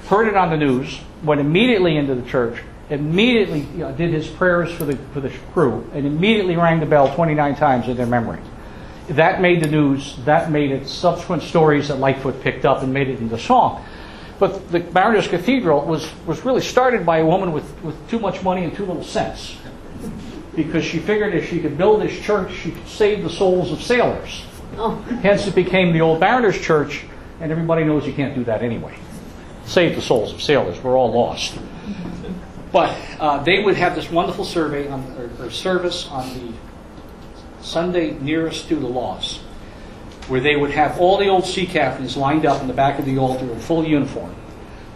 heard it on the news, went immediately into the church, immediately did his prayers for the crew, and immediately rang the bell 29 times in their memory. That made the news. That made it subsequent stories that Lightfoot picked up and made it into song. But the Mariners Cathedral was really started by a woman with too much money and too little sense. Because she figured if she could build this church, she could save the souls of sailors. Oh. Hence it became the Old Mariners Church, and everybody knows you can't do that anyway. Save the souls of sailors. We're all lost. But they would have this wonderful survey or service on the Sunday nearest to the loss, where they would have all the old sea captains lined up in the back of the altar in full uniform.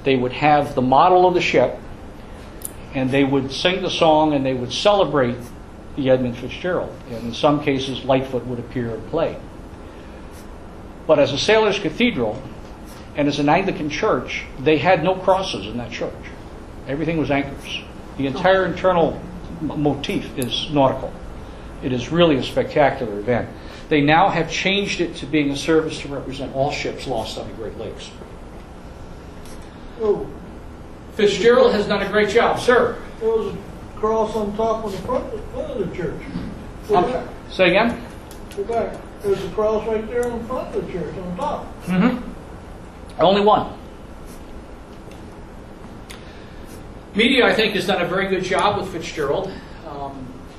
They would have the model of the ship, and they would sing the song, and they would celebrate the Edmund Fitzgerald. And in some cases, Lightfoot would appear and play. But as a sailors' cathedral, and as an Anglican church, they had no crosses in that church. Everything was anchors. The entire internal motif is nautical. It is really a spectacular event. They now have changed it to being a service to represent all ships lost on the Great Lakes. Oh, Fitzgerald has done a great job, sir. there was a cross on top of the front of the church. Okay. Say again? Go back. There's a cross right there on front of the church, on top. Mm-hmm. Only one. Media, I think, has done a very good job with Fitzgerald.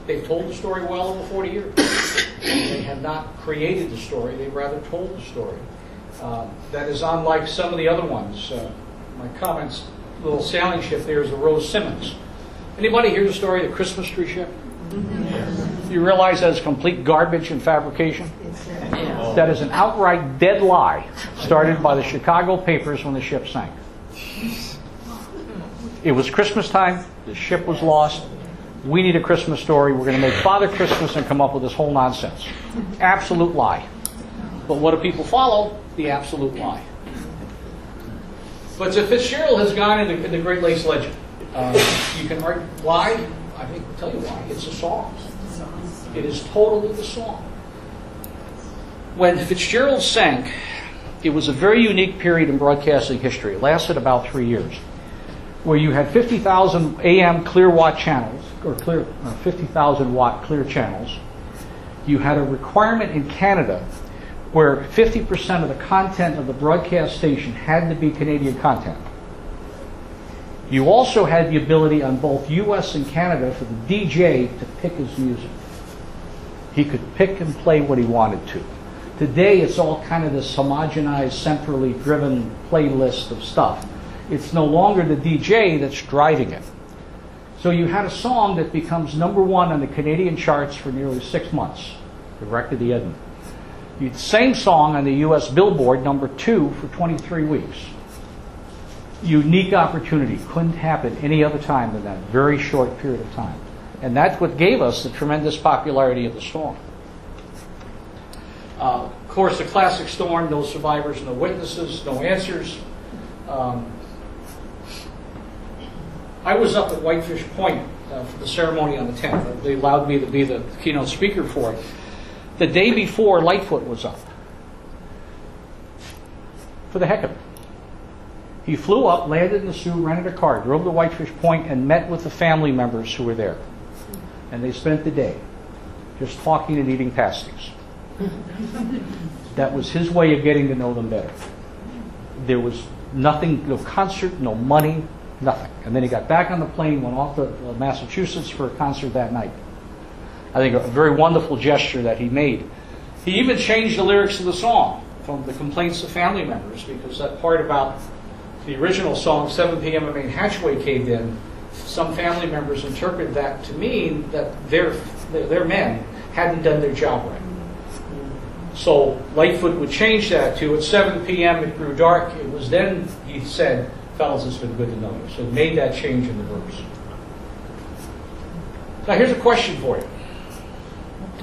They've told the story well over 40 years. They have not created the story, they've rather told the story. That is unlike some of the other ones. My comments, little sailing ship there is the Rose Simmons. Anybody hear the story of the Christmas tree ship? Mm-hmm. You realize that is complete garbage and fabrication? That is an outright dead lie started by the Chicago papers when the ship sank. It was Christmas time, the ship was lost. We need a Christmas story. We're going to make Father Christmas and come up with this whole nonsense. Absolute lie. But what do people follow? The absolute lie. But so Fitzgerald has gone in the Great Lakes legend. You can argue why. I think I'll tell you why. It's a song. It is totally the song. When Fitzgerald sank, it was a very unique period in broadcasting history. It lasted about 3 years, where you had 50,000 AM clear watt channels, or 50,000 watt clear channels. You had a requirement in Canada where 50% of the content of the broadcast station had to be Canadian content. You also had the ability on both US and Canada for the DJ to pick his music. He could pick and play what he wanted to. Today it's all kind of this homogenized, centrally driven playlist of stuff. It's no longer the DJ that's driving it. So you had a song that becomes #1 on the Canadian charts for nearly 6 months, the Wreck of the Edmund. You had the same song on the US Billboard, #2 for 23 weeks. Unique opportunity. Couldn't happen any other time than that very short period of time. And that's what gave us the tremendous popularity of the song. Of course, the classic storm, no survivors, no witnesses, no answers. I was up at Whitefish Point for the ceremony on the 10th. They allowed me to be the keynote speaker for it. The day before, Lightfoot was up. For the heck of it. He flew up, landed in the Sioux, rented a car, drove to Whitefish Point, and met with the family members who were there. And they spent the day just talking and eating pasties. That was his way of getting to know them better. There was nothing, no concert, no money, nothing. And then he got back on the plane, went off to Massachusetts for a concert that night. I think a very wonderful gesture that he made. He even changed the lyrics of the song from the complaints of family members, because that part about the original song, 7 p.m. a main hatchway caved in, some family members interpreted that to mean that their men hadn't done their job right. So Lightfoot would change that to, at 7 p.m. it grew dark. It was then he said, fellas, it's been good to know you. So he made that change in the verse. Now here's a question for you.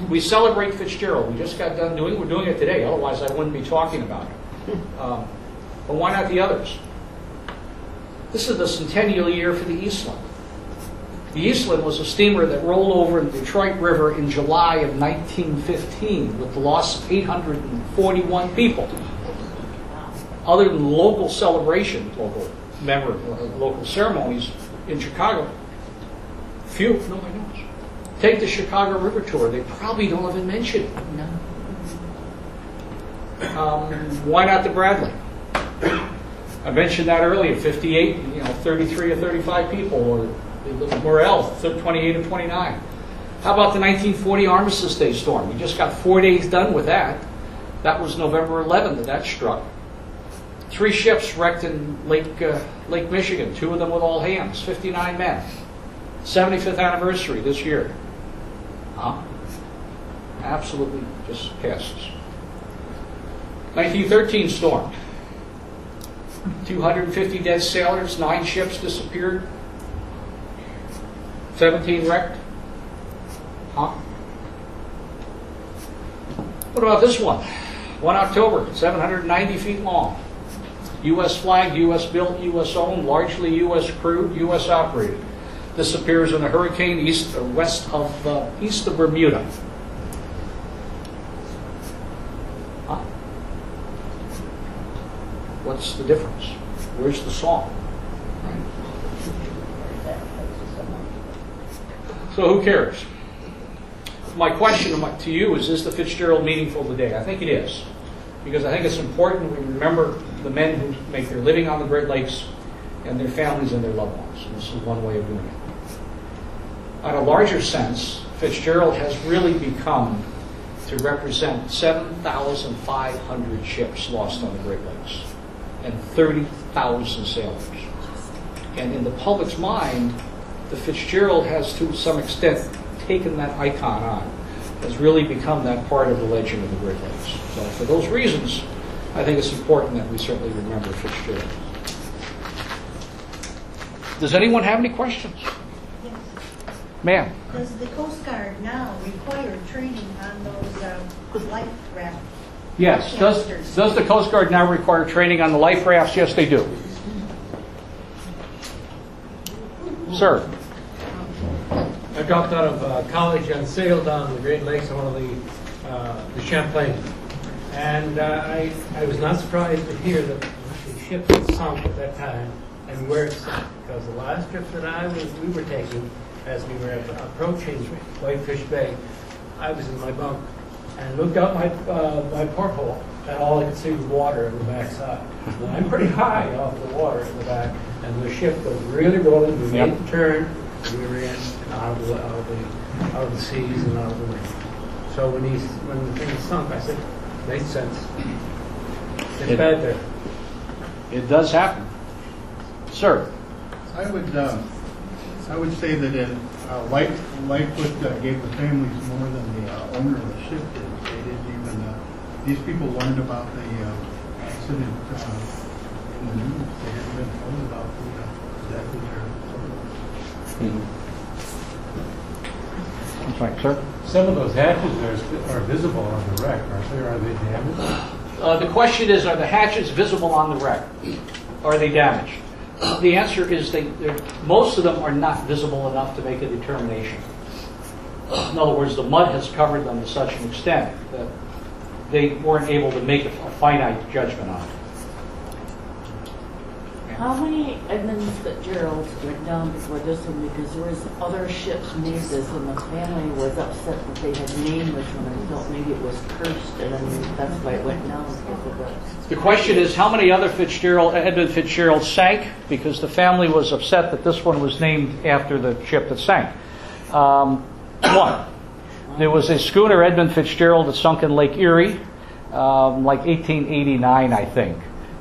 We celebrate Fitzgerald. We just got done we're doing it today, otherwise I wouldn't be talking about it. But why not the others? This is the centennial year for the Eastland. The Eastland was a steamer that rolled over the Detroit River in July of 1915 with the loss of 841 people. Other than local celebration, local ceremonies in Chicago, few, nobody knows. Take the Chicago River tour, they probably don't even mention it. No. Why not the Bradley? I mentioned that earlier, 58, 33 or 35 people, or the Morel, 28 or 29. How about the 1940 Armistice Day storm? We just got 4 days done with that. That was November 11th that struck. 3 ships wrecked in Lake Michigan, 2 of them with all hands, 59 men. 75th anniversary this year. Absolutely just passes. 1913 storm. 250 dead sailors, 9 ships disappeared, 17 wrecked. What about this one? 1 October, 790 feet long. U.S. flagged, U.S. built, U.S. owned, largely U.S. crewed, U.S. operated. This appears in a hurricane east of Bermuda. What's the difference? Where's the song? Right? So who cares? My question to you is the Fitzgerald meaningful today? I think it is. Because I think it's important we remember the men who make their living on the Great Lakes and their families and their loved ones. And this is one way of doing it. On a larger sense, Fitzgerald has really become to represent 7,500 ships lost on the Great Lakes and 30,000 sailors. And in the public's mind, the Fitzgerald has to some extent taken that icon on, has really become that part of the legend of the Great Lakes. So for those reasons, I think it's important that we certainly remember Fitzgerald. Does anyone have any questions? Yes. Ma'am? Does the Coast Guard now require training on those life raft? Yes. Does the Coast Guard now require training on the life rafts? Yes, they do. Sir? I dropped out of college and sailed on the Great Lakes on one of the Champlain. And I was not surprised to hear that the ship had sunk at that time and where it sunk. Because the last trip that we were taking, as we were approaching Whitefish Bay, I was in my bunk and looked out my porthole, and all I could see was water on the backside. And I'm pretty high off the water in the back, and the ship was really rolling. We made the turn, and we were in and out of the seas and out of the wind. So when the thing sunk, I said, makes sense. It's bad there. It does happen. Sir? I would say that Lightfoot gave the families more than the owner of the ship did. They didn't even. These people learned about the accident in the news. They hadn't been told about exactly their. That's right, sir. Some of those hatches are visible on the wreck, aren't they? Are they damaged? The question is, are the hatches visible on the wreck? Are they damaged? The answer is most of them are not visible enough to make a determination. In other words, the mud has covered them to such an extent that they weren't able to make a finite judgment on it. How many Edmonds Fitzgeralds went down before this one? Because there was other ships named this, and the family was upset that they had named this one and felt maybe it was cursed, and that's why it went down because of that. The question is, how many other Edmund Fitzgerald sank? Because the family was upset that this one was named after the ship that sank. One. There was a schooner, Edmund Fitzgerald, that sunk in Lake Erie, like 1889, I think.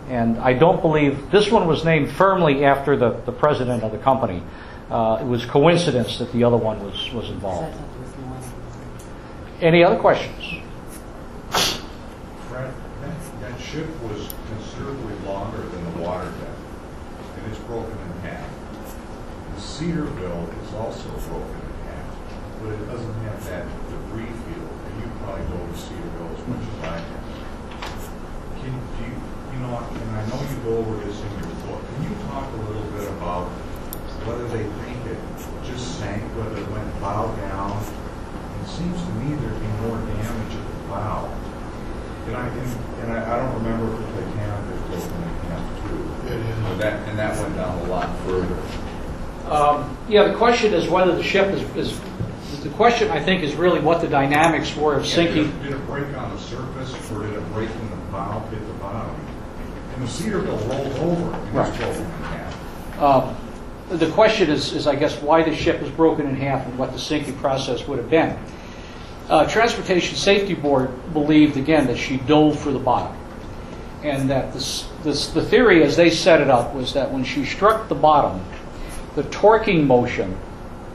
And I don't believe this one was named firmly after the president of the company. It was coincidence that the other one was involved. Any other questions? Fred, that ship was considerably longer than the water deck, and it's broken in half. The Cedarville is also broken in half, but it doesn't have that debris field, and you probably go to Cedarville as much as I have. And I know you go over this in your book. Can you talk a little bit about whether they think it just sank, whether it went bow down? It seems to me there'd be more damage at the bow. And I don't remember if the Titanic was broken in half too. And that went down a lot further. Yeah, the question is whether the ship is the question, I think, is really what the dynamics were of sinking. Did it break on the surface, or did it break when the bow hit the bottom? And the Cedarville rolled over. It was Right. broken in half. The question is, I guess, why the ship was broken in half and what the sinking process would have been. Transportation Safety Board believed, again, that she dove for the bottom. And that the theory, as they set it up, was that when she struck the bottom, the torquing motion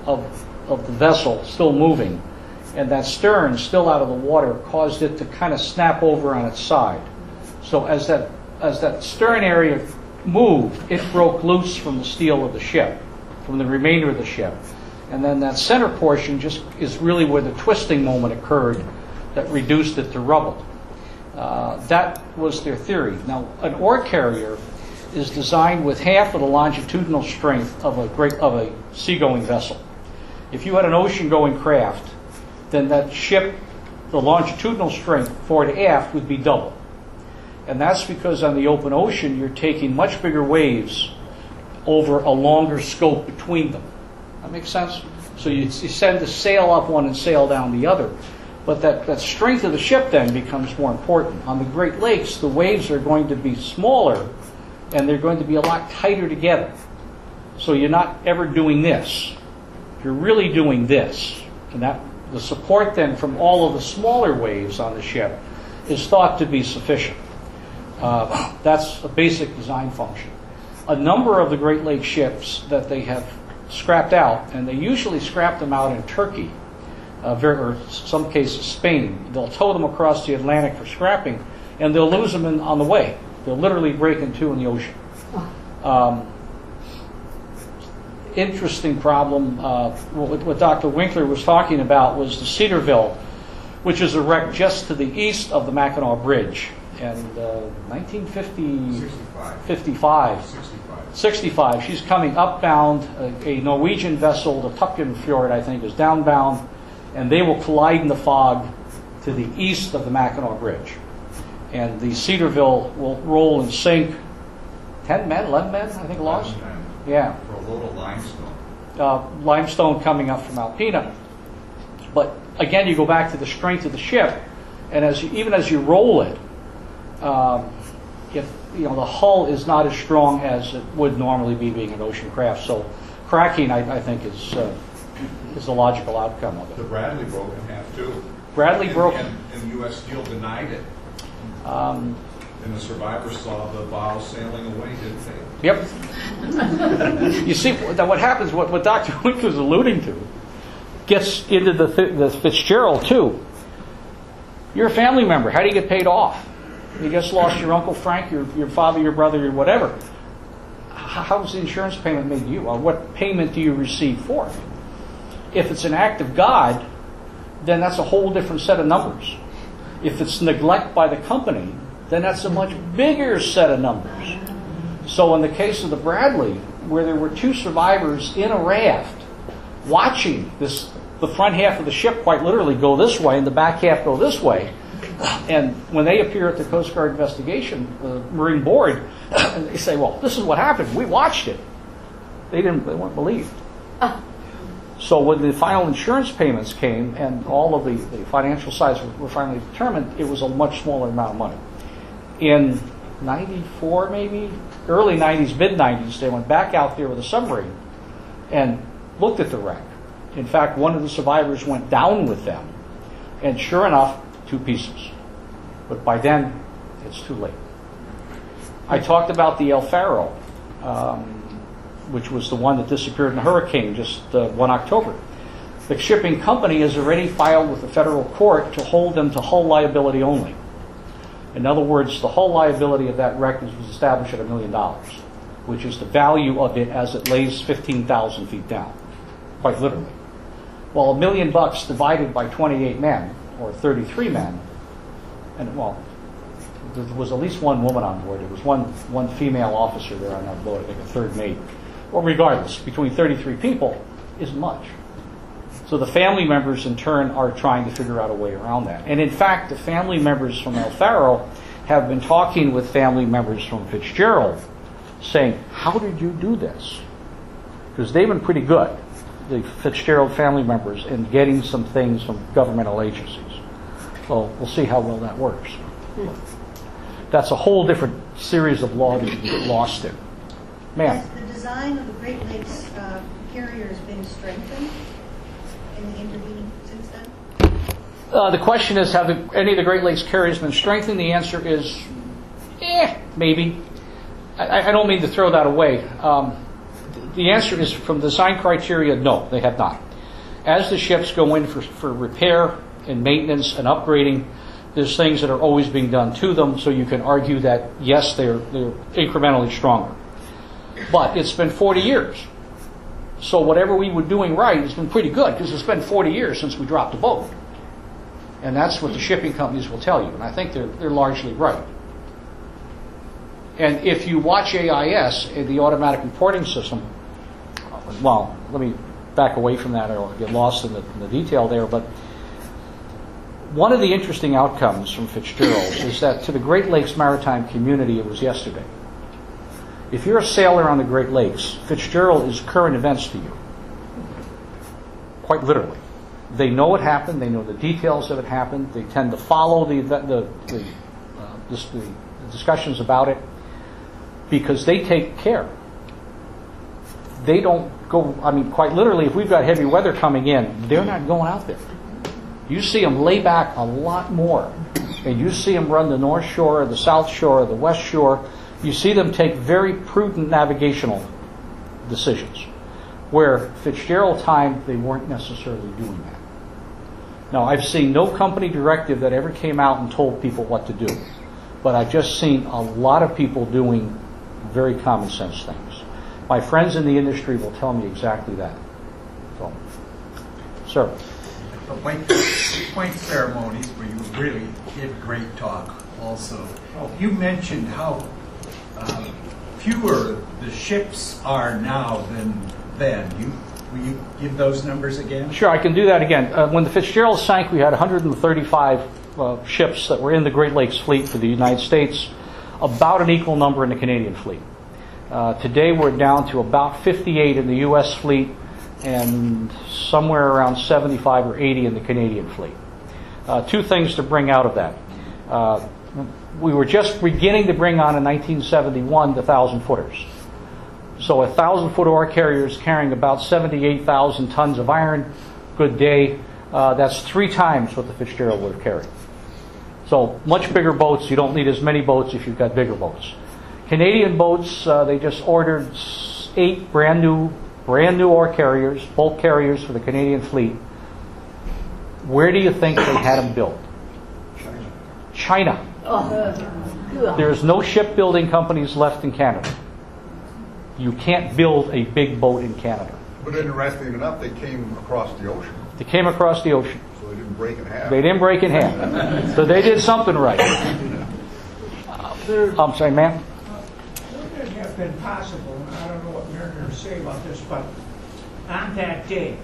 of the vessel still moving, and that stern still out of the water, caused it to kind of snap over on its side. So as that stern area moved, it broke loose from the steel of the ship, from the remainder of the ship. And then that center portion just is really where the twisting moment occurred that reduced it to rubble. That was their theory. Now, an ore carrier is designed with half of the longitudinal strength of a seagoing vessel. If you had an ocean-going craft, then that ship, the longitudinal strength forward to aft would be double. And that's because on the open ocean, you're taking much bigger waves over a longer scope between them. That makes sense? So you tend to sail up one and sail down the other. But that strength of the ship then becomes more important. On the Great Lakes, the waves are going to be smaller, and they're going to be a lot tighter together. So you're not ever doing this. You're really doing this. And the support then from all of the smaller waves on the ship is thought to be sufficient. That's a basic design function. A number of the Great Lakes ships that they have scrapped out, and they usually scrap them out in Turkey, or some cases Spain. They'll tow them across the Atlantic for scrapping, and they'll lose them on the way. They'll literally break in two in the ocean. Interesting problem. What Dr. Winkler was talking about was the Cedarville, which is a wreck just to the east of the Mackinac Bridge. And 1965, she's coming upbound. A Norwegian vessel, the Tucken Fjord, I think, is downbound, and they will collide in the fog to the east of the Mackinac Bridge. And the Cedarville will roll and sink. 10 men, 11 men, I think, lost. Yeah. For a load of limestone. Limestone coming up from Alpena. But again, you go back to the strength of the ship, and even as you roll it, if the hull is not as strong as it would normally be being an ocean craft. So cracking, I think, is the logical outcome of it. The Bradley broke in half too. Bradley broke. And U.S. Steel denied it. And the survivors saw the bow sailing away, didn't they? Yep. You see, what happens, what Dr. Winkler was alluding to, gets into the Fitzgerald too. You're a family member. How do you get paid off? You just lost your Uncle Frank, your father, your brother, your whatever. How's the insurance payment made to you? Or what payment do you receive for it? If it's an act of God, then that's a whole different set of numbers. If it's neglect by the company, then that's a much bigger set of numbers. So in the case of the Bradley, where there were two survivors in a raft, watching the front half of the ship quite literally go this way and the back half go this way, and when they appear at the Coast Guard investigation, the Marine Board, they say, well, this is what happened. We watched it. They weren't believed. So when the final insurance payments came and all of the financial sides were finally determined, it was a much smaller amount of money. In 94, maybe, early 90s, mid-90s, they went back out there with a submarine and looked at the wreck. In fact, one of the survivors went down with them, and sure enough, 2 pieces. But by then, it's too late. I talked about the El Faro, which was the one that disappeared in a hurricane just 1 October. The shipping company has already filed with the federal court to hold them to hull liability only. In other words, the hull liability of that wreck was established at $1 million, which is the value of it as it lays 15,000 feet down, quite literally. Well, $1 million divided by 28 men, or 33 men, and well, there was at least one woman on board. There was one female officer there on that boat, I think a third mate. Well, regardless, between 33 people is much. So the family members, in turn, are trying to figure out a way around that. And in fact, the family members from El Faro have been talking with family members from Fitzgerald, saying, how did you do this? Because they've been pretty good. the Fitzgerald family members in getting some things from governmental agencies. So we'll see how well that works. That's a whole different series of law that you get lost in. Ma'am? Has the design of the Great Lakes carriers been strengthened in the intervening since then? The question is, have any of the Great Lakes carriers been strengthened? The answer is, maybe. I don't mean to throw that away. The answer is, from design criteria, no, they have not. As the ships go in for repair and maintenance and upgrading, there's things that are always being done to them, so you can argue that, yes, they're incrementally stronger. But it's been 40 years. So whatever we were doing right has been pretty good, because it's been 40 years since we dropped the boat. And that's what the shipping companies will tell you, and I think they're largely right. And if you watch AIS, the automatic reporting system, well, let me back away from that or I'll get lost in the detail there, but one of the interesting outcomes from Fitzgerald is that to the Great Lakes maritime community, it was yesterday. If you're a sailor on the Great Lakes, Fitzgerald is current events to you, quite literally. They know it happened, they know the details of it happened, they tend to follow the discussions about it, because they take care. They don't go, I mean, quite literally, if we've got heavy weather coming in, they're not going out there. You see them lay back a lot more. And you see them run the North Shore, or the South Shore, or the West Shore. You see them take very prudent navigational decisions. Where Fitzgerald time, they weren't necessarily doing that. Now, I've seen no company directive that ever came out and told people what to do. But I've just seen a lot of people doing very common sense things. My friends in the industry will tell me exactly that. So, sir. The point ceremonies where you really did great talk also. You mentioned how fewer the ships are now than then. Will you give those numbers again? Sure, I can do that again. When the Fitzgerald sank, we had 135 ships that were in the Great Lakes fleet for the United States, about an equal number in the Canadian fleet. Today we're down to about 58 in the U.S. fleet and somewhere around 75 or 80 in the Canadian fleet. Two things to bring out of that. We were just beginning to bring on in 1971 the 1,000-footers. So a 1,000-foot ore carrier is carrying about 78,000 tons of iron. Good day. That's 3 times what the Fitzgerald would have carried. So much bigger boats. You don't need as many boats if you've got bigger boats. Canadian boats, they just ordered 8 brand new ore carriers, bulk carriers for the Canadian fleet. Where do you think they had them built? China. There's no shipbuilding companies left in Canada. You can't build a big boat in Canada. But interesting enough, they came across the ocean. They came across the ocean. So they didn't break in half. They didn't break in half. So they did something right. I'm sorry, ma'am? Would it have been possible, and I don't know what mariners say about this, but on that day,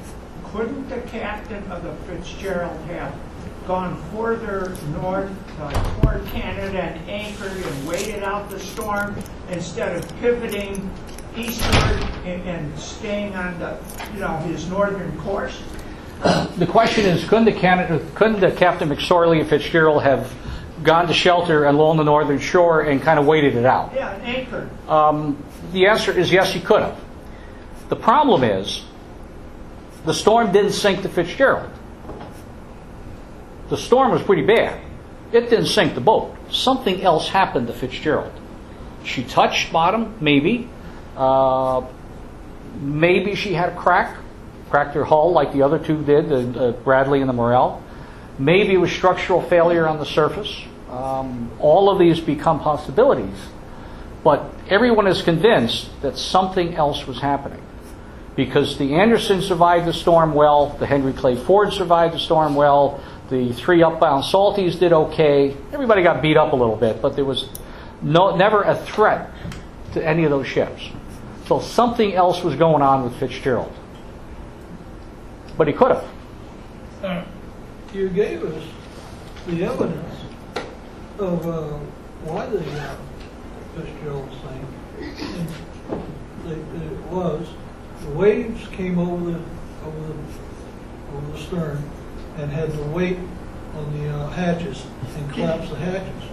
couldn't the captain of the Fitzgerald have gone further north, toward Canada, and anchored and waited out the storm instead of pivoting eastward and staying on his northern course? The question is, couldn't the Captain McSorley of Fitzgerald have gone to shelter along the northern shore and kind of waited it out? Yeah, an anchor. The answer is yes, he could have. The problem is, the storm didn't sink the Fitzgerald. The storm was pretty bad. It didn't sink the boat. Something else happened to Fitzgerald. She touched bottom, maybe. Maybe she had a cracked her hull like the other two did, the Bradley and the Morel. Maybe it was structural failure on the surface. All of these become possibilities. But everyone is convinced that something else was happening. Because the Anderson survived the storm well, the Henry Clay Ford survived the storm well, the 3 upbound Salties did okay. Everybody got beat up a little bit, but there was never a threat to any of those ships. So something else was going on with Fitzgerald. But he could have. You gave us the evidence of why the Fitzgerald sank. It was the waves came over over the stern and had the weight on the hatches and collapsed the hatches.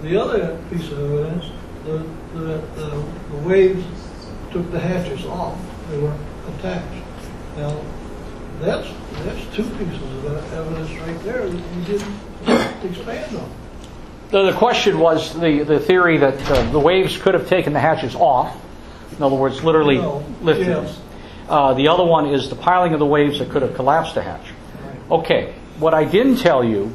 The other piece of evidence, the waves took the hatches off. They weren't attached. Now, that's two pieces of evidence right there that you didn't expand on. The question was the theory that the waves could have taken the hatches off. In other words, literally lifted them. Yes. The other one is the piling of the waves that could have collapsed the hatch. Okay, what I didn't tell you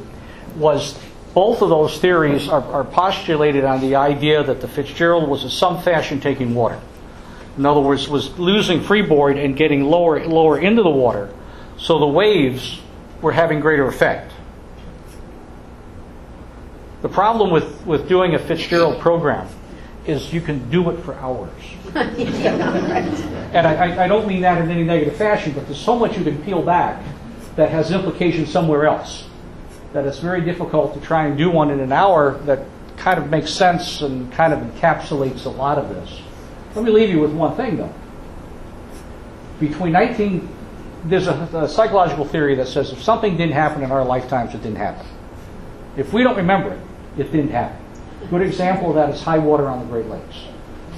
was both of those theories are postulated on the idea that the Fitzgerald was in some fashion taking water. In other words, was losing freeboard and getting lower into the water, so the waves were having greater effect. The problem with doing a Fitzgerald program is you can do it for hours. And I don't mean that in any negative fashion, but there's so much you can peel back that has implications somewhere else, that it's very difficult to try and do one in an hour that kind of makes sense and kind of encapsulates a lot of this. Let me leave you with one thing, though. There's a psychological theory that says if something didn't happen in our lifetimes, it didn't happen. If we don't remember it, it didn't happen. A good example of that is high water on the Great Lakes,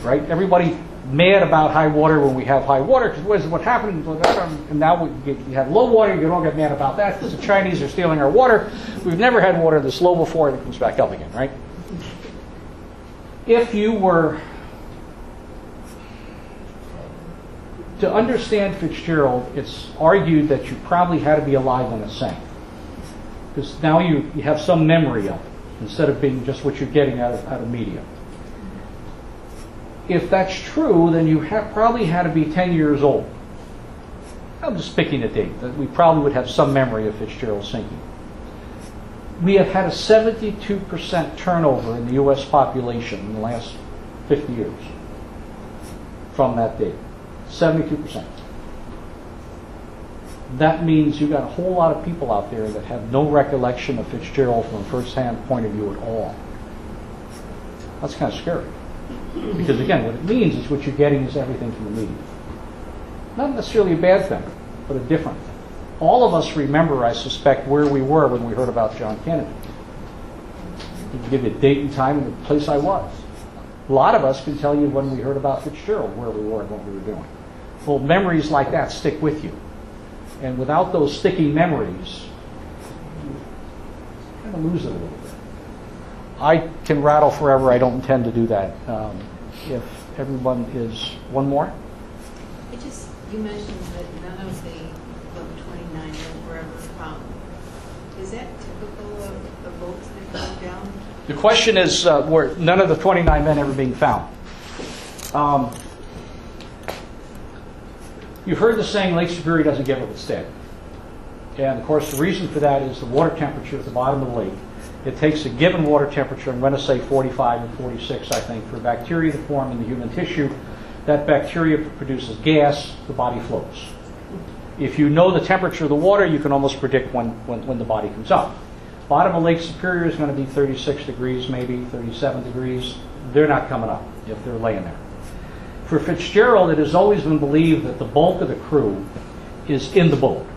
right? Everybody mad about high water when we have high water, because what happened, and now you have low water, you don't get mad about that because the Chinese are stealing our water. We've never had water this low before, and it comes back up again, right? If you were to understand Fitzgerald, it's argued that you probably had to be alive when it sank, because now you have some memory of it, instead of being just what you're getting out of media. If that's true, then you probably had to be 10 years old. I'm just picking a date, that we probably would have some memory of Fitzgerald sinking. We have had a 72% turnover in the U.S. population in the last 50 years from that date. 72%. That means you've got a whole lot of people out there that have no recollection of Fitzgerald from a first-hand point of view at all. That's kind of scary. Because again, what it means is what you're getting is everything from the media. Not necessarily a bad thing, but a different thing. All of us remember, I suspect, where we were when we heard about John Kennedy. I can give you a date and time and the place I was. A lot of us can tell you when we heard about Fitzgerald, where we were and what we were doing. Well, memories like that stick with you. And without those sticky memories, you kind of lose it a little bit. I can rattle forever. I don't intend to do that. If everyone is one more. You mentioned that none of the 29 men were ever found. Is that typical of the boats that go down? The question is, were none of the 29 men ever being found? You've heard the saying, Lake Superior doesn't give up its dead. And of course, the reason for that is the water temperature at the bottom of the lake. It takes a given water temperature, I'm going to say 45 and 46, I think, for bacteria to form in the human tissue. That bacteria produces gas, the body floats. If you know the temperature of the water, you can almost predict when the body comes up. Bottom of Lake Superior is going to be 36 degrees, maybe 37 degrees. They're not coming up if they're laying there. For Fitzgerald, it has always been believed that the bulk of the crew is in the boat.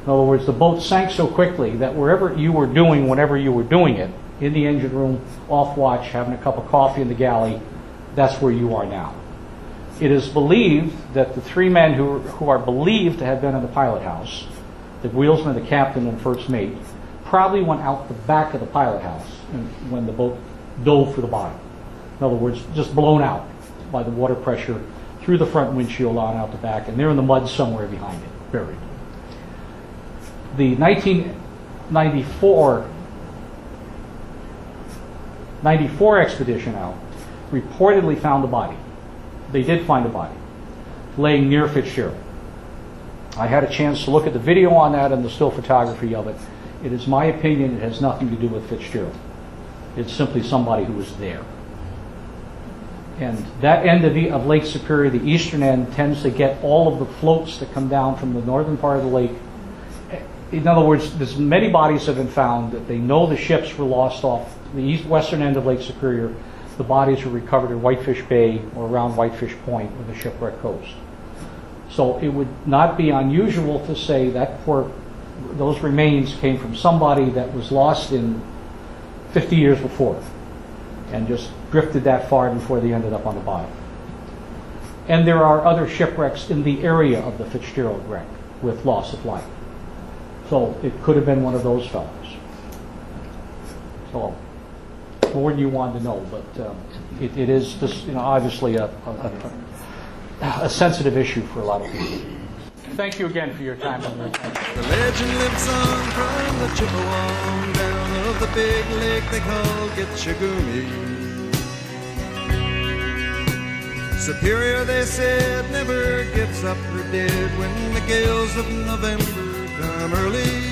In other words, the boat sank so quickly that wherever you were doing, whenever you were doing it, in the engine room, off watch, having a cup of coffee in the galley, that's where you are now. It is believed that the three men who are believed to have been in the pilot house, the wheelsman, the captain, and first mate, probably went out the back of the pilot house when the boat dove for the bottom. In other words, just blown out by the water pressure through the front windshield on out the back, and they're in the mud somewhere behind it, buried. The 1994 expedition out reportedly found the body. They did find a body laying near Fitzgerald. I had a chance to look at the video on that and the still photography of it. It is my opinion it has nothing to do with Fitzgerald. It's simply somebody who was there. And that end of Lake Superior, the eastern end, tends to get all of the floats that come down from the northern part of the lake. In other words, there's many bodies have been found that they know the ships were lost off the western end of Lake Superior. The bodies were recovered in Whitefish Bay or around Whitefish Point with the shipwreck coast. So it would not be unusual to say that those remains came from somebody that was lost in 50 years before and just drifted that far before they ended up on the bottom. And there are other shipwrecks in the area of the Fitzgerald wreck with loss of life. So it could have been one of those fellows. So more than you wanted to know, but it is just, obviously a sensitive issue for a lot of people. Thank you again for your time. The legend lives on from the Chippewa down of the big lake they call Gitchagumi. Superior, they said, never gives up her dead when the gales of November come early.